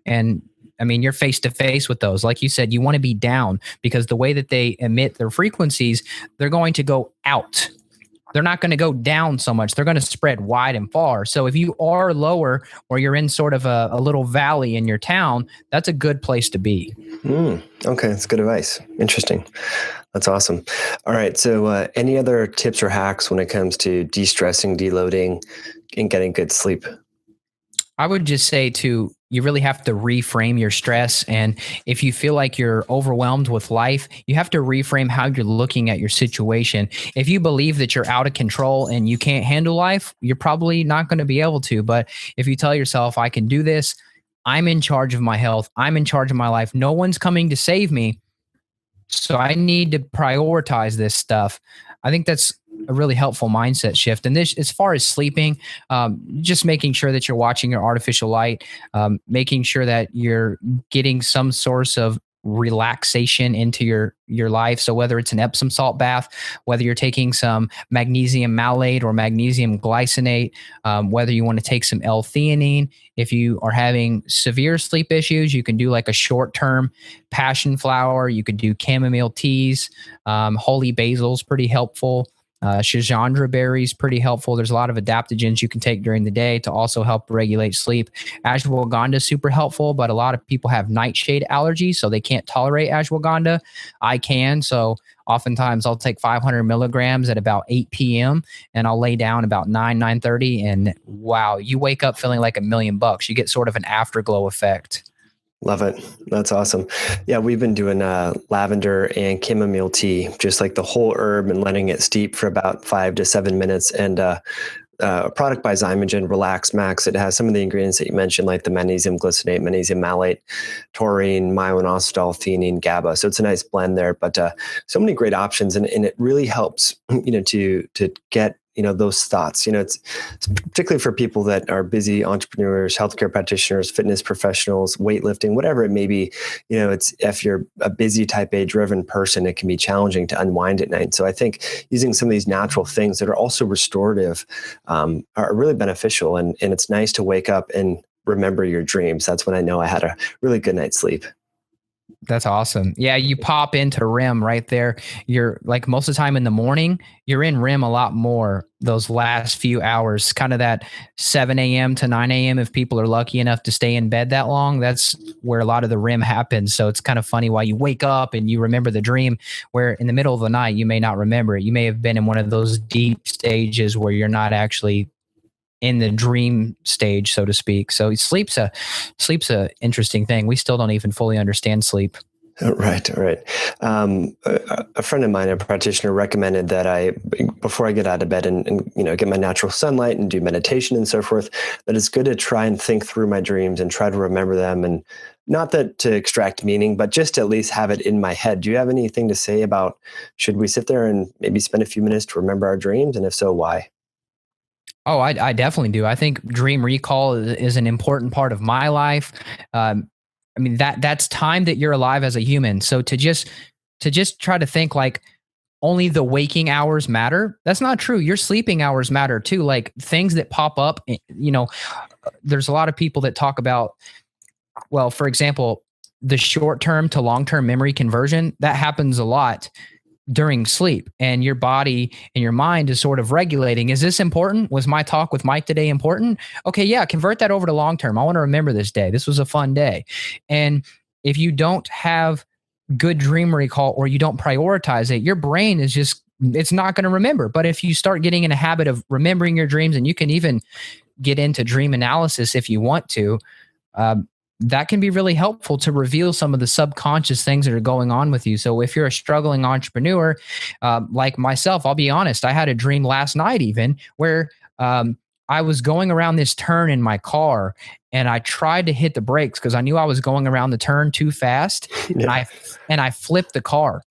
And I mean, you're face to face with those. Like you said, you want to be down, because the way that they emit their frequencies, they're going to go out. They're not going to go down so much. They're going to spread wide and far. So if you are lower, or you're in sort of a little valley in your town, that's a good place to be. Okay. That's good advice. Interesting. That's awesome. All right. So any other tips or hacks when it comes to de-stressing, deloading, and getting good sleep? I would just say you really have to reframe your stress. And if you feel like you're overwhelmed with life, you have to reframe how you're looking at your situation. If you believe that you're out of control and you can't handle life, you're probably not going to be able to. But if you tell yourself, I can do this, I'm in charge of my health, I'm in charge of my life, no one's coming to save me, so I need to prioritize this stuff. I think that's a really helpful mindset shift. And this, as far as sleeping, just making sure that you're watching your artificial light, making sure that you're getting some source of relaxation into your life. So whether it's an Epsom salt bath, whether you're taking some magnesium malate or magnesium glycinate, whether you want to take some L-theanine. If you are having severe sleep issues, you can do like a short-term passion flower. You could do chamomile teas. Holy basil is pretty helpful. Schisandra berries, pretty helpful. There's a lot of adaptogens you can take during the day to also help regulate sleep. Ashwagandha is super helpful, but a lot of people have nightshade allergies, so they can't tolerate ashwagandha. I can, so oftentimes I'll take 500 milligrams at about 8 p.m. and I'll lay down about 9:30, and wow, you wake up feeling like $1,000,000. You get sort of an afterglow effect. Love it. That's awesome. Yeah, we've been doing lavender and chamomile tea, just like the whole herb, and letting it steep for about 5 to 7 minutes. And a product by Zymogen, Relax Max. It has some of the ingredients that you mentioned, like the magnesium glycinate, magnesium malate, taurine, myoinositol, theanine, GABA. So it's a nice blend there, but so many great options, and it really helps, to get those thoughts. It's particularly for people that are busy entrepreneurs, healthcare practitioners, fitness professionals, weightlifting, whatever it may be. It's, if you're a busy type A driven person, it can be challenging to unwind at night. So I think using some of these natural things that are also restorative are really beneficial. And it's nice to wake up and remember your dreams. That's when I know I had a really good night's sleep. That's awesome. Yeah, you pop into REM right there. You're like, most of the time in the morning, you're in REM a lot more those last few hours, kind of that 7 a.m. to 9 a.m. If people are lucky enough to stay in bed that long, that's where a lot of the REM happens. So it's kind of funny why you wake up and you remember the dream, where in the middle of the night, you may not remember it. You may have been in one of those deep stages where you're not actually in the dream stage, so to speak. So sleep's a interesting thing. We still don't even fully understand sleep. Right. A friend of mine, a practitioner, recommended that before I get out of bed and get my natural sunlight and do meditation and so forth, that it's good to try and think through my dreams and try to remember them, and not that to extract meaning, but just to at least have it in my head. Do you have anything to say about, should we sit there and maybe spend a few minutes to remember our dreams? And if so, why? Oh, I definitely do. I think dream recall is an important part of my life. That's time that you're alive as a human. So to just try to think like only the waking hours matter, that's not true. Your sleeping hours matter too. Like things that pop up, there's a lot of people that talk about, well, for example, the short-term to long-term memory conversion, that happens a lot during sleep, and your body and your mind is sort of regulating. Is this important? Was my talk with Mike today important? Okay, yeah, convert that over to long term. I want to remember this day. This was a fun day. And if you don't have good dream recall, or you don't prioritize it, your brain is just, it's not going to remember. But if you start getting in a habit of remembering your dreams, and you can even get into dream analysis if you want to, that can be really helpful to reveal some of the subconscious things that are going on with you. So if you're a struggling entrepreneur, like myself, I'll be honest, I had a dream last night even where I was going around this turn in my car, and I tried to hit the brakes because I knew I was going around the turn too fast. Yeah. And I flipped the car.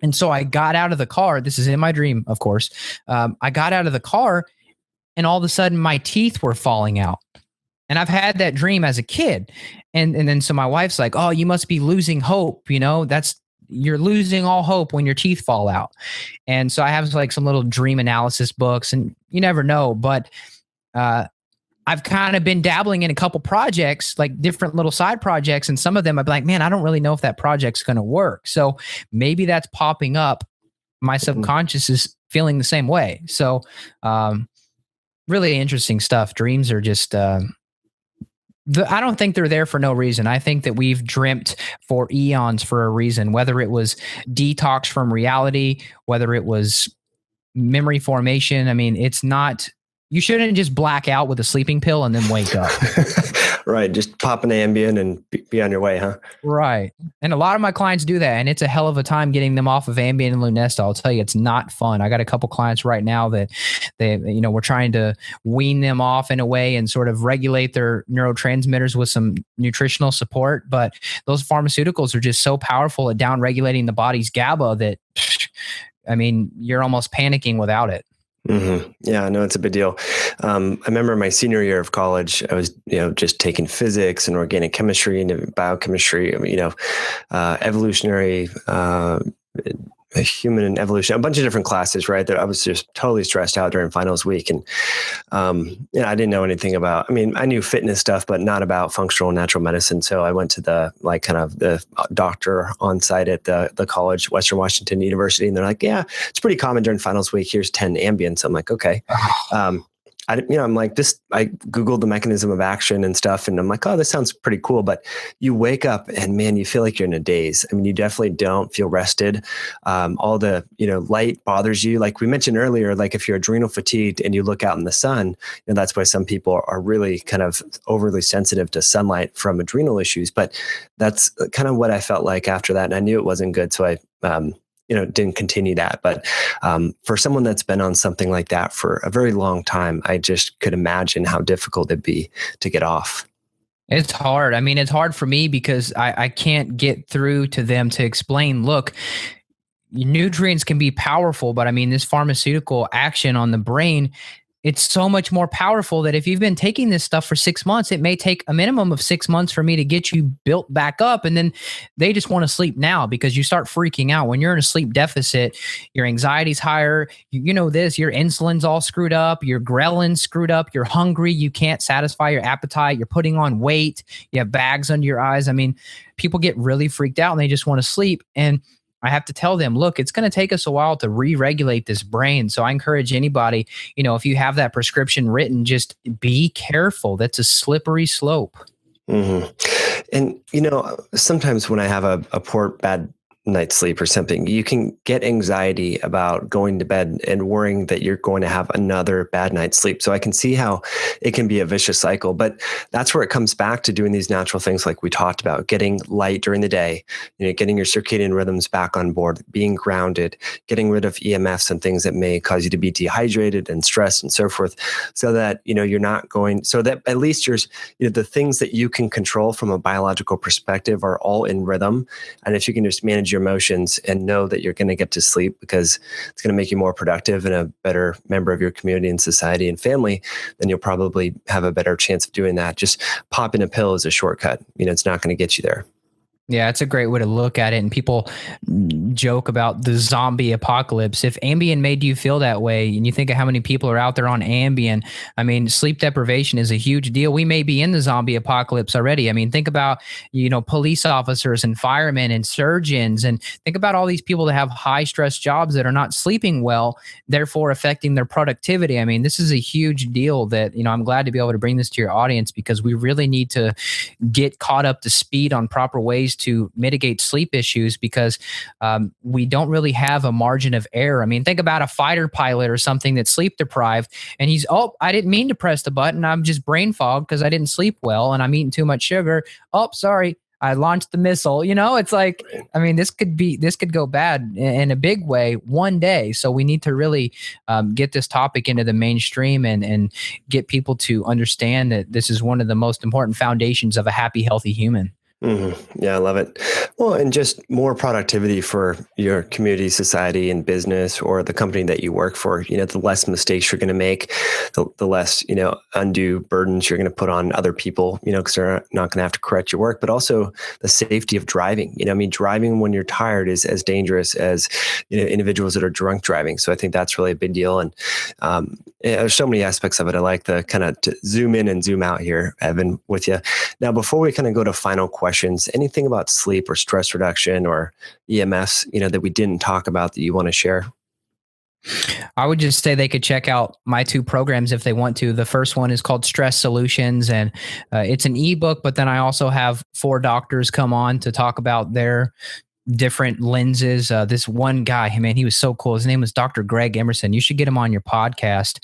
And so I got out of the car. This is in my dream, of course. I got out of the car, and all of a sudden my teeth were falling out. And I've had that dream as a kid. And then so my wife's like, oh, you must be losing hope. You're losing all hope when your teeth fall out. And so I have like some little dream analysis books, and you never know, but I've kind of been dabbling in a couple projects, like different little side projects. And some of them I'd be like, man, I don't really know if that project's going to work. So maybe that's popping up. My subconscious is feeling the same way. So really interesting stuff. Dreams are just, I don't think they're there for no reason. I think that we've dreamt for eons for a reason, whether it was detox from reality, whether it was memory formation. I mean, it's not, You shouldn't just black out with a sleeping pill and then wake up. Right. Just pop an Ambien and be on your way, huh? Right. And a lot of my clients do that. And it's a hell of a time getting them off of Ambien and Lunesta. I'll tell you, it's not fun. I got a couple clients right now that we're trying to wean them off in a way and sort of regulate their neurotransmitters with some nutritional support. But those pharmaceuticals are just so powerful at down regulating the body's GABA that, I mean, you're almost panicking without it. Mm-hmm. Yeah, no, it's a big deal. I remember my senior year of college, I was, just taking physics and organic chemistry and biochemistry, evolutionary, human and evolution, a bunch of different classes, right? That I was just totally stressed out during finals week. And, I didn't know anything about, I knew fitness stuff, but not about functional natural medicine. So I went to the doctor on site at the college, Western Washington University. And they're like, yeah, it's pretty common during finals week. Here's 10 Ambien. So I'm like, okay. I'm like this, I Googled the mechanism of action and stuff. And I'm like, oh, this sounds pretty cool. But you wake up and man, you feel like you're in a daze. You definitely don't feel rested. All the, light bothers you. Like we mentioned earlier, like if you're adrenal fatigued and you look out in the sun, that's why some people are really kind of overly sensitive to sunlight from adrenal issues. But that's kind of what I felt like after that. And I knew it wasn't good. So I, didn't continue that. But for someone that's been on something like that for a very long time, I just could imagine how difficult it'd be to get off. It's hard. It's hard for me because I can't get through to them to explain, look, nutrients can be powerful, but this pharmaceutical action on the brain, it's so much more powerful that if you've been taking this stuff for 6 months, it may take a minimum of 6 months for me to get you built back up. And then they just want to sleep now because you start freaking out. When you're in a sleep deficit, your anxiety's higher. You know this, your insulin's all screwed up, your ghrellin's screwed up, you're hungry, you can't satisfy your appetite, you're putting on weight, you have bags under your eyes. People get really freaked out and they just want to sleep. And I have to tell them, look, it's going to take us a while to re-regulate this brain. So I encourage anybody, if you have that prescription written, just be careful. That's a slippery slope. Mm-hmm. And, sometimes when I have a poor, bad night's sleep or something, you can get anxiety about going to bed and worrying that you're going to have another bad night's sleep. So I can see how it can be a vicious cycle, but that's where it comes back to doing these natural things like we talked about, getting light during the day, getting your circadian rhythms back on board, being grounded, getting rid of EMFs and things that may cause you to be dehydrated and stressed and so forth, so that, you're not going, so that at least you're, the things that you can control from a biological perspective are all in rhythm. And if you can just manage your emotions and know that you're going to get to sleep because it's going to make you more productive and a better member of your community and society and family, then you'll probably have a better chance of doing that. Just popping a pill is a shortcut. It's not going to get you there. Yeah, it's a great way to look at it. And people joke about the zombie apocalypse. If Ambien made you feel that way, and you think of how many people are out there on Ambien, sleep deprivation is a huge deal. We may be in the zombie apocalypse already. Think about, police officers and firemen and surgeons, and think about all these people that have high stress jobs that are not sleeping well, therefore affecting their productivity. This is a huge deal that, I'm glad to be able to bring this to your audience because we really need to get caught up to speed on proper ways to mitigate sleep issues because we don't really have a margin of error. Think about a fighter pilot or something that's sleep deprived and he's, I didn't mean to press the button. I'm just brain fogged because I didn't sleep well and I'm eating too much sugar. Oh, sorry. I launched the missile. It's like, this could go bad in a big way one day. So we need to really get this topic into the mainstream and get people to understand that this is one of the most important foundations of a happy, healthy human. Mm-hmm. Yeah, I love it. Well, and just more productivity for your community, society, and business, or the company that you work for. The less mistakes you're going to make, the less, undue burdens you're going to put on other people, because they're not going to have to correct your work, but also the safety of driving. Driving when you're tired is as dangerous as, individuals that are drunk driving. So I think that's really a big deal. And there's so many aspects of it. I like the kind of to zoom in and zoom out here, Evan, with you. Now, before we kind of go to final questions, anything about sleep or stress reduction or EMS, that we didn't talk about that you want to share? I would just say they could check out my 2 programs if they want to. The first one is called Stress Solutions, and it's an ebook, but then I also have 4 doctors come on to talk about their different lenses. This one guy, man, he was so cool. His name was Dr. Greg Emerson. You should get him on your podcast.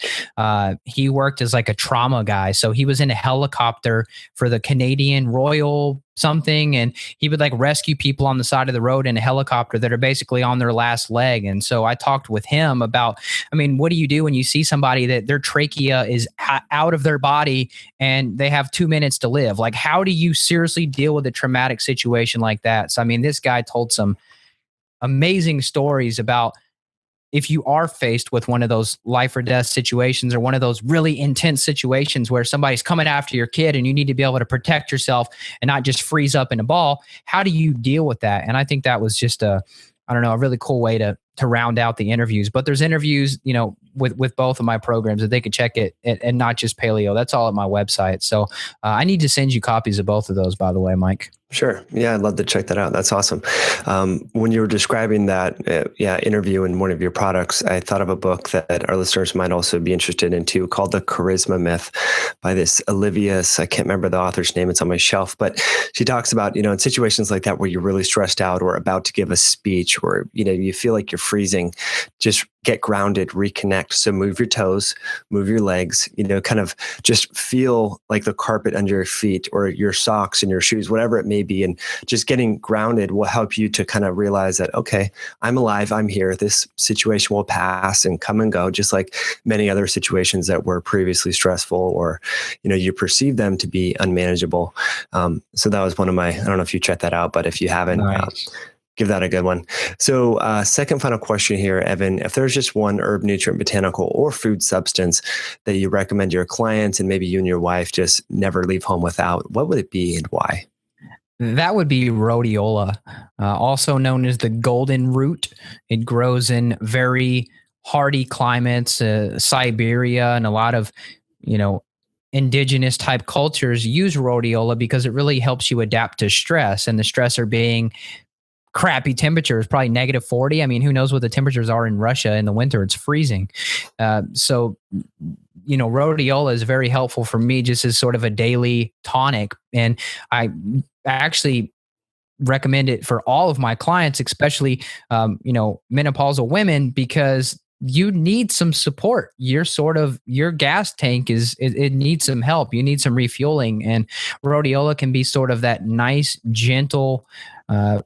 He worked as like a trauma guy. So he was in a helicopter for the Canadian Royal something, and he would like rescue people on the side of the road in a helicopter that are basically on their last leg. And so I talked with him about, I mean, what do you do when you see somebody that their trachea is out of their body and they have 2 minutes to live? Like, how do you seriously deal with a traumatic situation like that? So, I mean, this guy told some amazing stories about if you are faced with one of those life or death situations, or one of those really intense situations where somebody's coming after your kid and you need to be able to protect yourself and not just freeze up in a ball, how do you deal with that? And I think that was just a really cool way to round out the interviews. But there's interviews, with both of my programs that they could check it and Not Just Paleo. That's all at my website. So I need to send you copies of both of those, by the way, Mike. Sure. Yeah, I'd love to check that out. That's awesome. When you were describing that interview in one of your products, I thought of a book that our listeners might also be interested in too, called The Charisma Myth by this Olivia. I can't remember the author's name. It's on my shelf, but she talks about, in situations like that where you're really stressed out or about to give a speech, or, you feel like you're freezing, just get grounded, reconnect. So move your toes, move your legs, kind of just feel like the carpet under your feet or your socks and your shoes, whatever it may be. And just getting grounded will help you to kind of realize that, okay, I'm alive, I'm here. This situation will pass and come and go, just like many other situations that were previously stressful, or, you perceive them to be unmanageable. So that was one of my, I don't know if you checked that out, but if you haven't, nice. Give that a good one. So second final question here, Evan, if there's just one herb, nutrient, botanical, or food substance that you recommend your clients and maybe you and your wife just never leave home without, what would it be and why? That would be rhodiola, also known as the golden root. It grows in very hardy climates, Siberia, and a lot of, indigenous type cultures use rhodiola because it really helps you adapt to stress, and the stressor being crappy temperatures, probably -40. I mean, who knows what the temperatures are in Russia in the winter? It's freezing. So, rhodiola is very helpful for me just as sort of a daily tonic. And I actually recommend it for all of my clients, especially, menopausal women, because you need some support. Your gas tank it needs some help. You need some refueling, and rhodiola can be sort of that nice, gentle,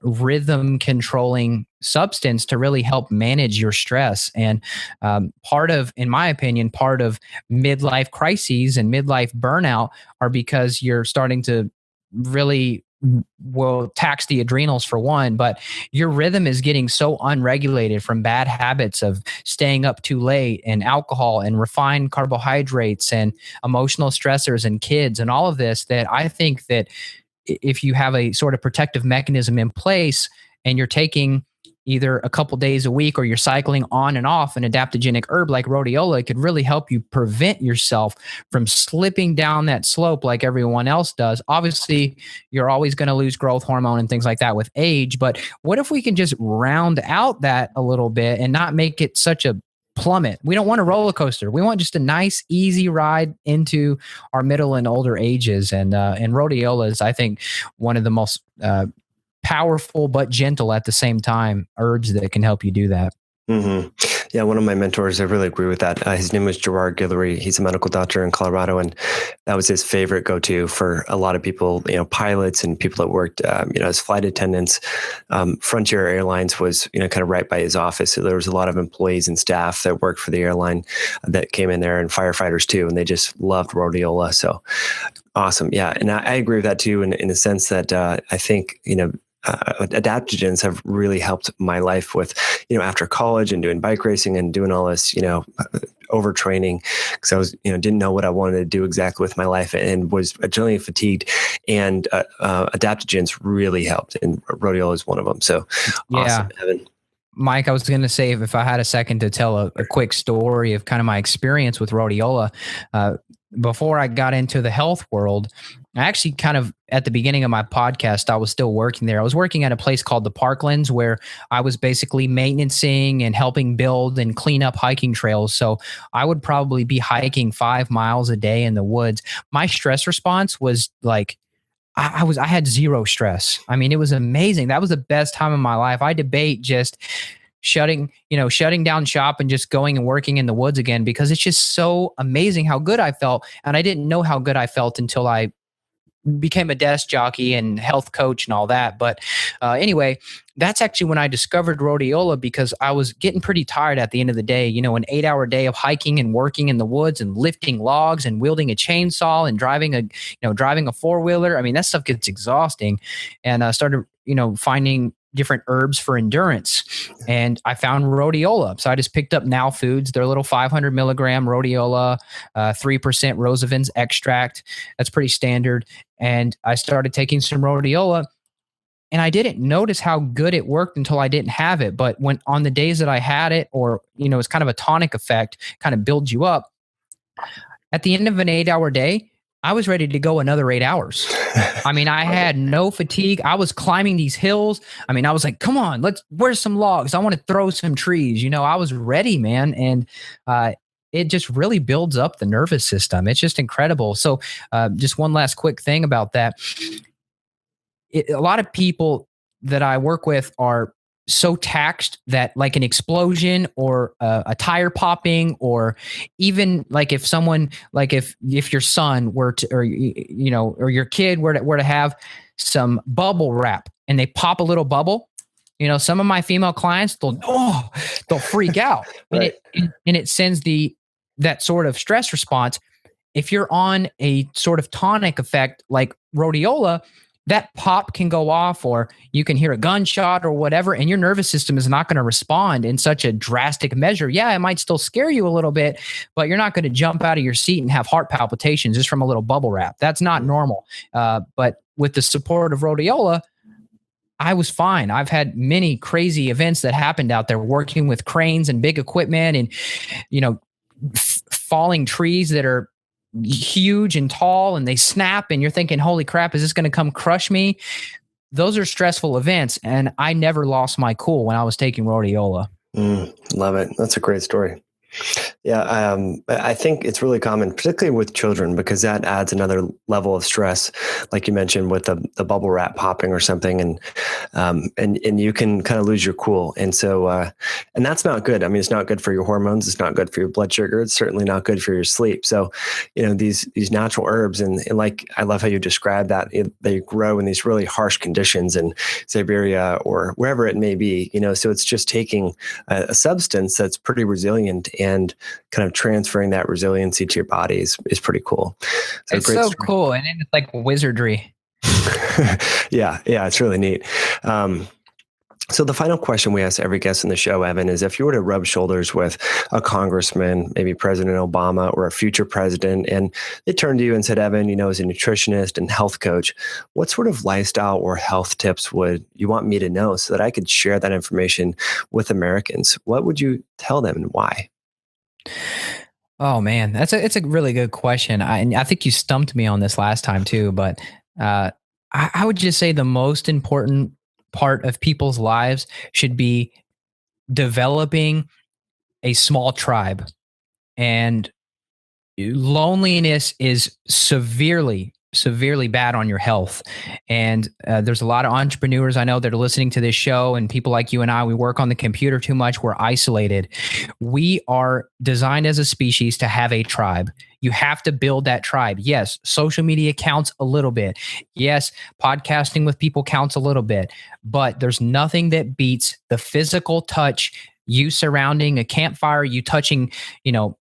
rhythm controlling substance to really help manage your stress. And in my opinion, part of midlife crises and midlife burnout are because you're starting to really will tax the adrenals for one, but your rhythm is getting so unregulated from bad habits of staying up too late and alcohol and refined carbohydrates and emotional stressors and kids and all of this, that I think that if you have a sort of protective mechanism in place and you're taking either a couple days a week or you're cycling on and off an adaptogenic herb like rhodiola, it could really help you prevent yourself from slipping down that slope like everyone else does. Obviously, you're always going to lose growth hormone and things like that with age, but what if we can just round out that a little bit and not make it such a plummet? We don't want a roller coaster. We want just a nice, easy ride into our middle and older ages. And rhodiola is, I think, one of the most powerful but gentle at the same time herbs that can help you do that. Mm-hmm. Yeah, one of my mentors, I really agree with that. His name was Gerard Guillory. He's a medical doctor in Colorado, and that was his favorite go-to for a lot of people, pilots and people that worked, as flight attendants. Frontier Airlines was, kind of right by his office. So there was a lot of employees and staff that worked for the airline that came in there, and firefighters too, and they just loved rhodiola. So awesome. Yeah, and I agree with that too, in the sense that I think, adaptogens have really helped my life with, after college and doing bike racing and doing all this, overtraining, because I was, didn't know what I wanted to do exactly with my life and was adrenaline fatigued, and adaptogens really helped, and rhodiola is one of them. So awesome, Evan. Mike, I was going to say, if I had a second to tell a quick story of kind of my experience with rhodiola, before I got into the health world, I actually kind of, at the beginning of my podcast, I was still working there. I was working at a place called the Parklands, where I was basically maintaining and helping build and clean up hiking trails. So I would probably be hiking 5 miles a day in the woods. My stress response was like I had zero stress. I mean, it was amazing. That was the best time of my life. I debate just shutting down shop and just going and working in the woods again, because it's just so amazing how good I felt. And I didn't know how good I felt until I became a desk jockey and health coach and all that. But anyway, that's actually when I discovered Rhodiola, because I was getting pretty tired at the end of the day. An 8-hour day of hiking and working in the woods and lifting logs and wielding a chainsaw and driving a four-wheeler. I mean, that stuff gets exhausting. And I started, finding different herbs for endurance. And I found Rhodiola. So I just picked up Now Foods, their little 500 milligram Rhodiola, 3% Rosavins extract. That's pretty standard. And I started taking some Rhodiola, and I didn't notice how good it worked until I didn't have it. But when on the days that I had it, or, it's kind of a tonic effect, kind of builds you up. At the end of an 8-hour day, I was ready to go another 8 hours. I mean, I had no fatigue. I was climbing these hills. I mean, I was like, come on, where's some logs? I want to throw some trees. I was ready, man. And it just really builds up the nervous system. It's just incredible. So just one last quick thing about that. A lot of people that I work with are so taxed that, like, an explosion or a tire popping, or even like if someone, like if your son were to, or your kid were to have some bubble wrap and they pop a little bubble, some of my female clients, they'll freak out. Right. and it sends that sort of stress response. If you're on a sort of tonic effect like Rhodiola, that pop can go off, or you can hear a gunshot or whatever, and your nervous system is not going to respond in such a drastic measure. Yeah, it might still scare you a little bit, but you're not going to jump out of your seat and have heart palpitations just from a little bubble wrap. That's not normal. But with the support of Rhodiola, I was fine. I've had many crazy events that happened out there working with cranes and big equipment, and, falling trees that are huge and tall, and they snap, and you're thinking, holy crap, is this going to come crush me? Those are stressful events, and I never lost my cool when I was taking Rhodiola. Love it. That's a great story. Yeah, I think it's really common, particularly with children, because that adds another level of stress, like you mentioned, with the bubble wrap popping or something, and you can kind of lose your cool, and so and that's not good. I mean, it's not good for your hormones. It's not good for your blood sugar. It's certainly not good for your sleep. So, these natural herbs, and like, I love how you describe that they grow in these really harsh conditions in Siberia or wherever it may be. So it's just taking a substance that's pretty resilient and kind of transferring that resiliency to your body is pretty cool. So it's so cool. And it's like wizardry. Yeah, it's really neat. So the final question we ask every guest in the show, Evan, is if you were to rub shoulders with a congressman, maybe President Obama or a future president, and they turned to you and said, Evan, as a nutritionist and health coach, what sort of lifestyle or health tips would you want me to know so that I could share that information with Americans? What would you tell them, and why? Oh man, it's a really good question. I think you stumped me on this last time too, but I would just say the most important part of people's lives should be developing a small tribe. And loneliness is severely bad on your health. And there's a lot of entrepreneurs I know that are listening to this show, and people like you and I, we work on the computer too much. We're isolated. We are designed as a species to have a tribe. You have to build that tribe. Yes, social media counts a little bit. Yes, podcasting with people counts a little bit, but there's nothing that beats the physical touch, you surrounding a campfire, you touching,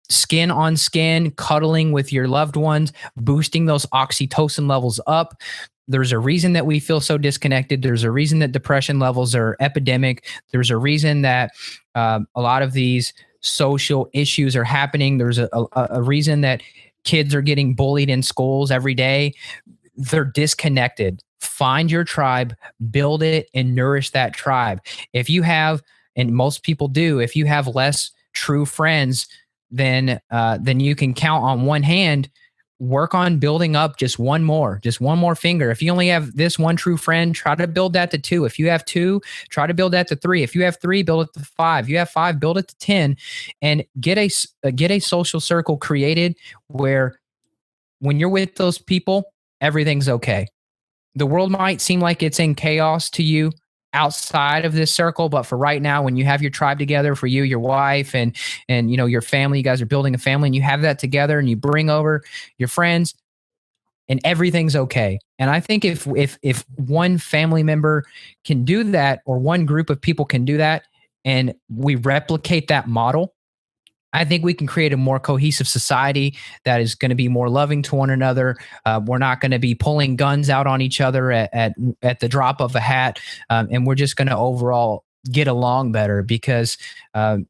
skin on skin, cuddling with your loved ones, boosting those oxytocin levels up. There's a reason that we feel so disconnected. There's a reason that depression levels are epidemic. There's a reason that a lot of these social issues are happening. There's a reason that kids are getting bullied in schools every day. They're disconnected. Find your tribe, build it, and nourish that tribe. If you have, and most people do, if you have less true friends than you can count on one hand, work on building up just one more finger. If you only have this one true friend, try to build that to 2. If you have 2, try to build that to 3. If you have 3, build it to 5. If you have 5, build it to 10, and get a social circle created where when you're with those people, everything's okay. the world might seem like it's in chaos to you outside of this circle, but for right now, when you have your tribe together, for you, your wife, and your family, you guys are building a family, and you have that together, and you bring over your friends, and everything's okay. And I think if one family member can do that, or one group of people can do that, and we replicate that model, I think we can create a more cohesive society that is going to be more loving to one another. We're not going to be pulling guns out on each other at the drop of a hat, and we're just going to overall get along better. Because, and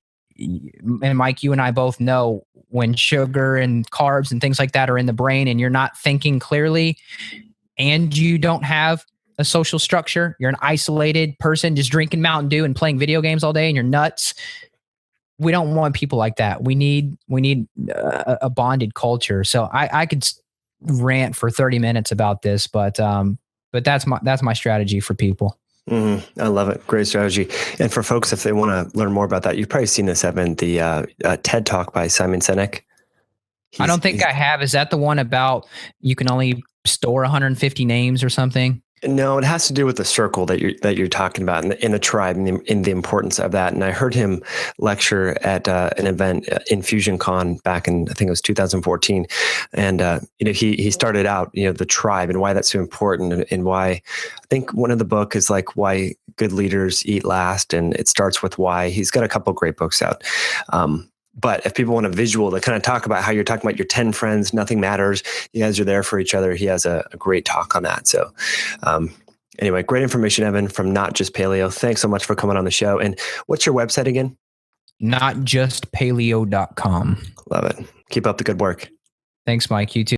Mike, you and I both know, when sugar and carbs and things like that are in the brain, and you're not thinking clearly, and you don't have a social structure, you're an isolated person just drinking Mountain Dew and playing video games all day, and you're nuts. We don't want people like that. We need a bonded culture. So I could rant for 30 minutes about this, but that's my strategy for people. Mm-hmm. I love it. Great strategy. And for folks, if they want to learn more about that, you've probably seen this, Evan, the TED Talk by Simon Sinek. I don't think I have. Is that the one about you can only store 150 names or something? No, it has to do with the circle that you're talking about in the tribe, and in the importance of that. And I heard him lecture at an event, Infusion Con, back in, I think it was 2014. And he started out the tribe and why that's so important, and why I think one of the book is like Why Good Leaders Eat Last, and it starts with why. He's got a couple of great books out. But if people want a visual to kind of talk about how you're talking about your 10 friends, nothing matters, you guys are there for each other, he has a great talk on that. So anyway, great information, Evan, from Not Just Paleo. Thanks so much for coming on the show. And what's your website again? NotJustPaleo.com. Love it. Keep up the good work. Thanks, Mike. You too.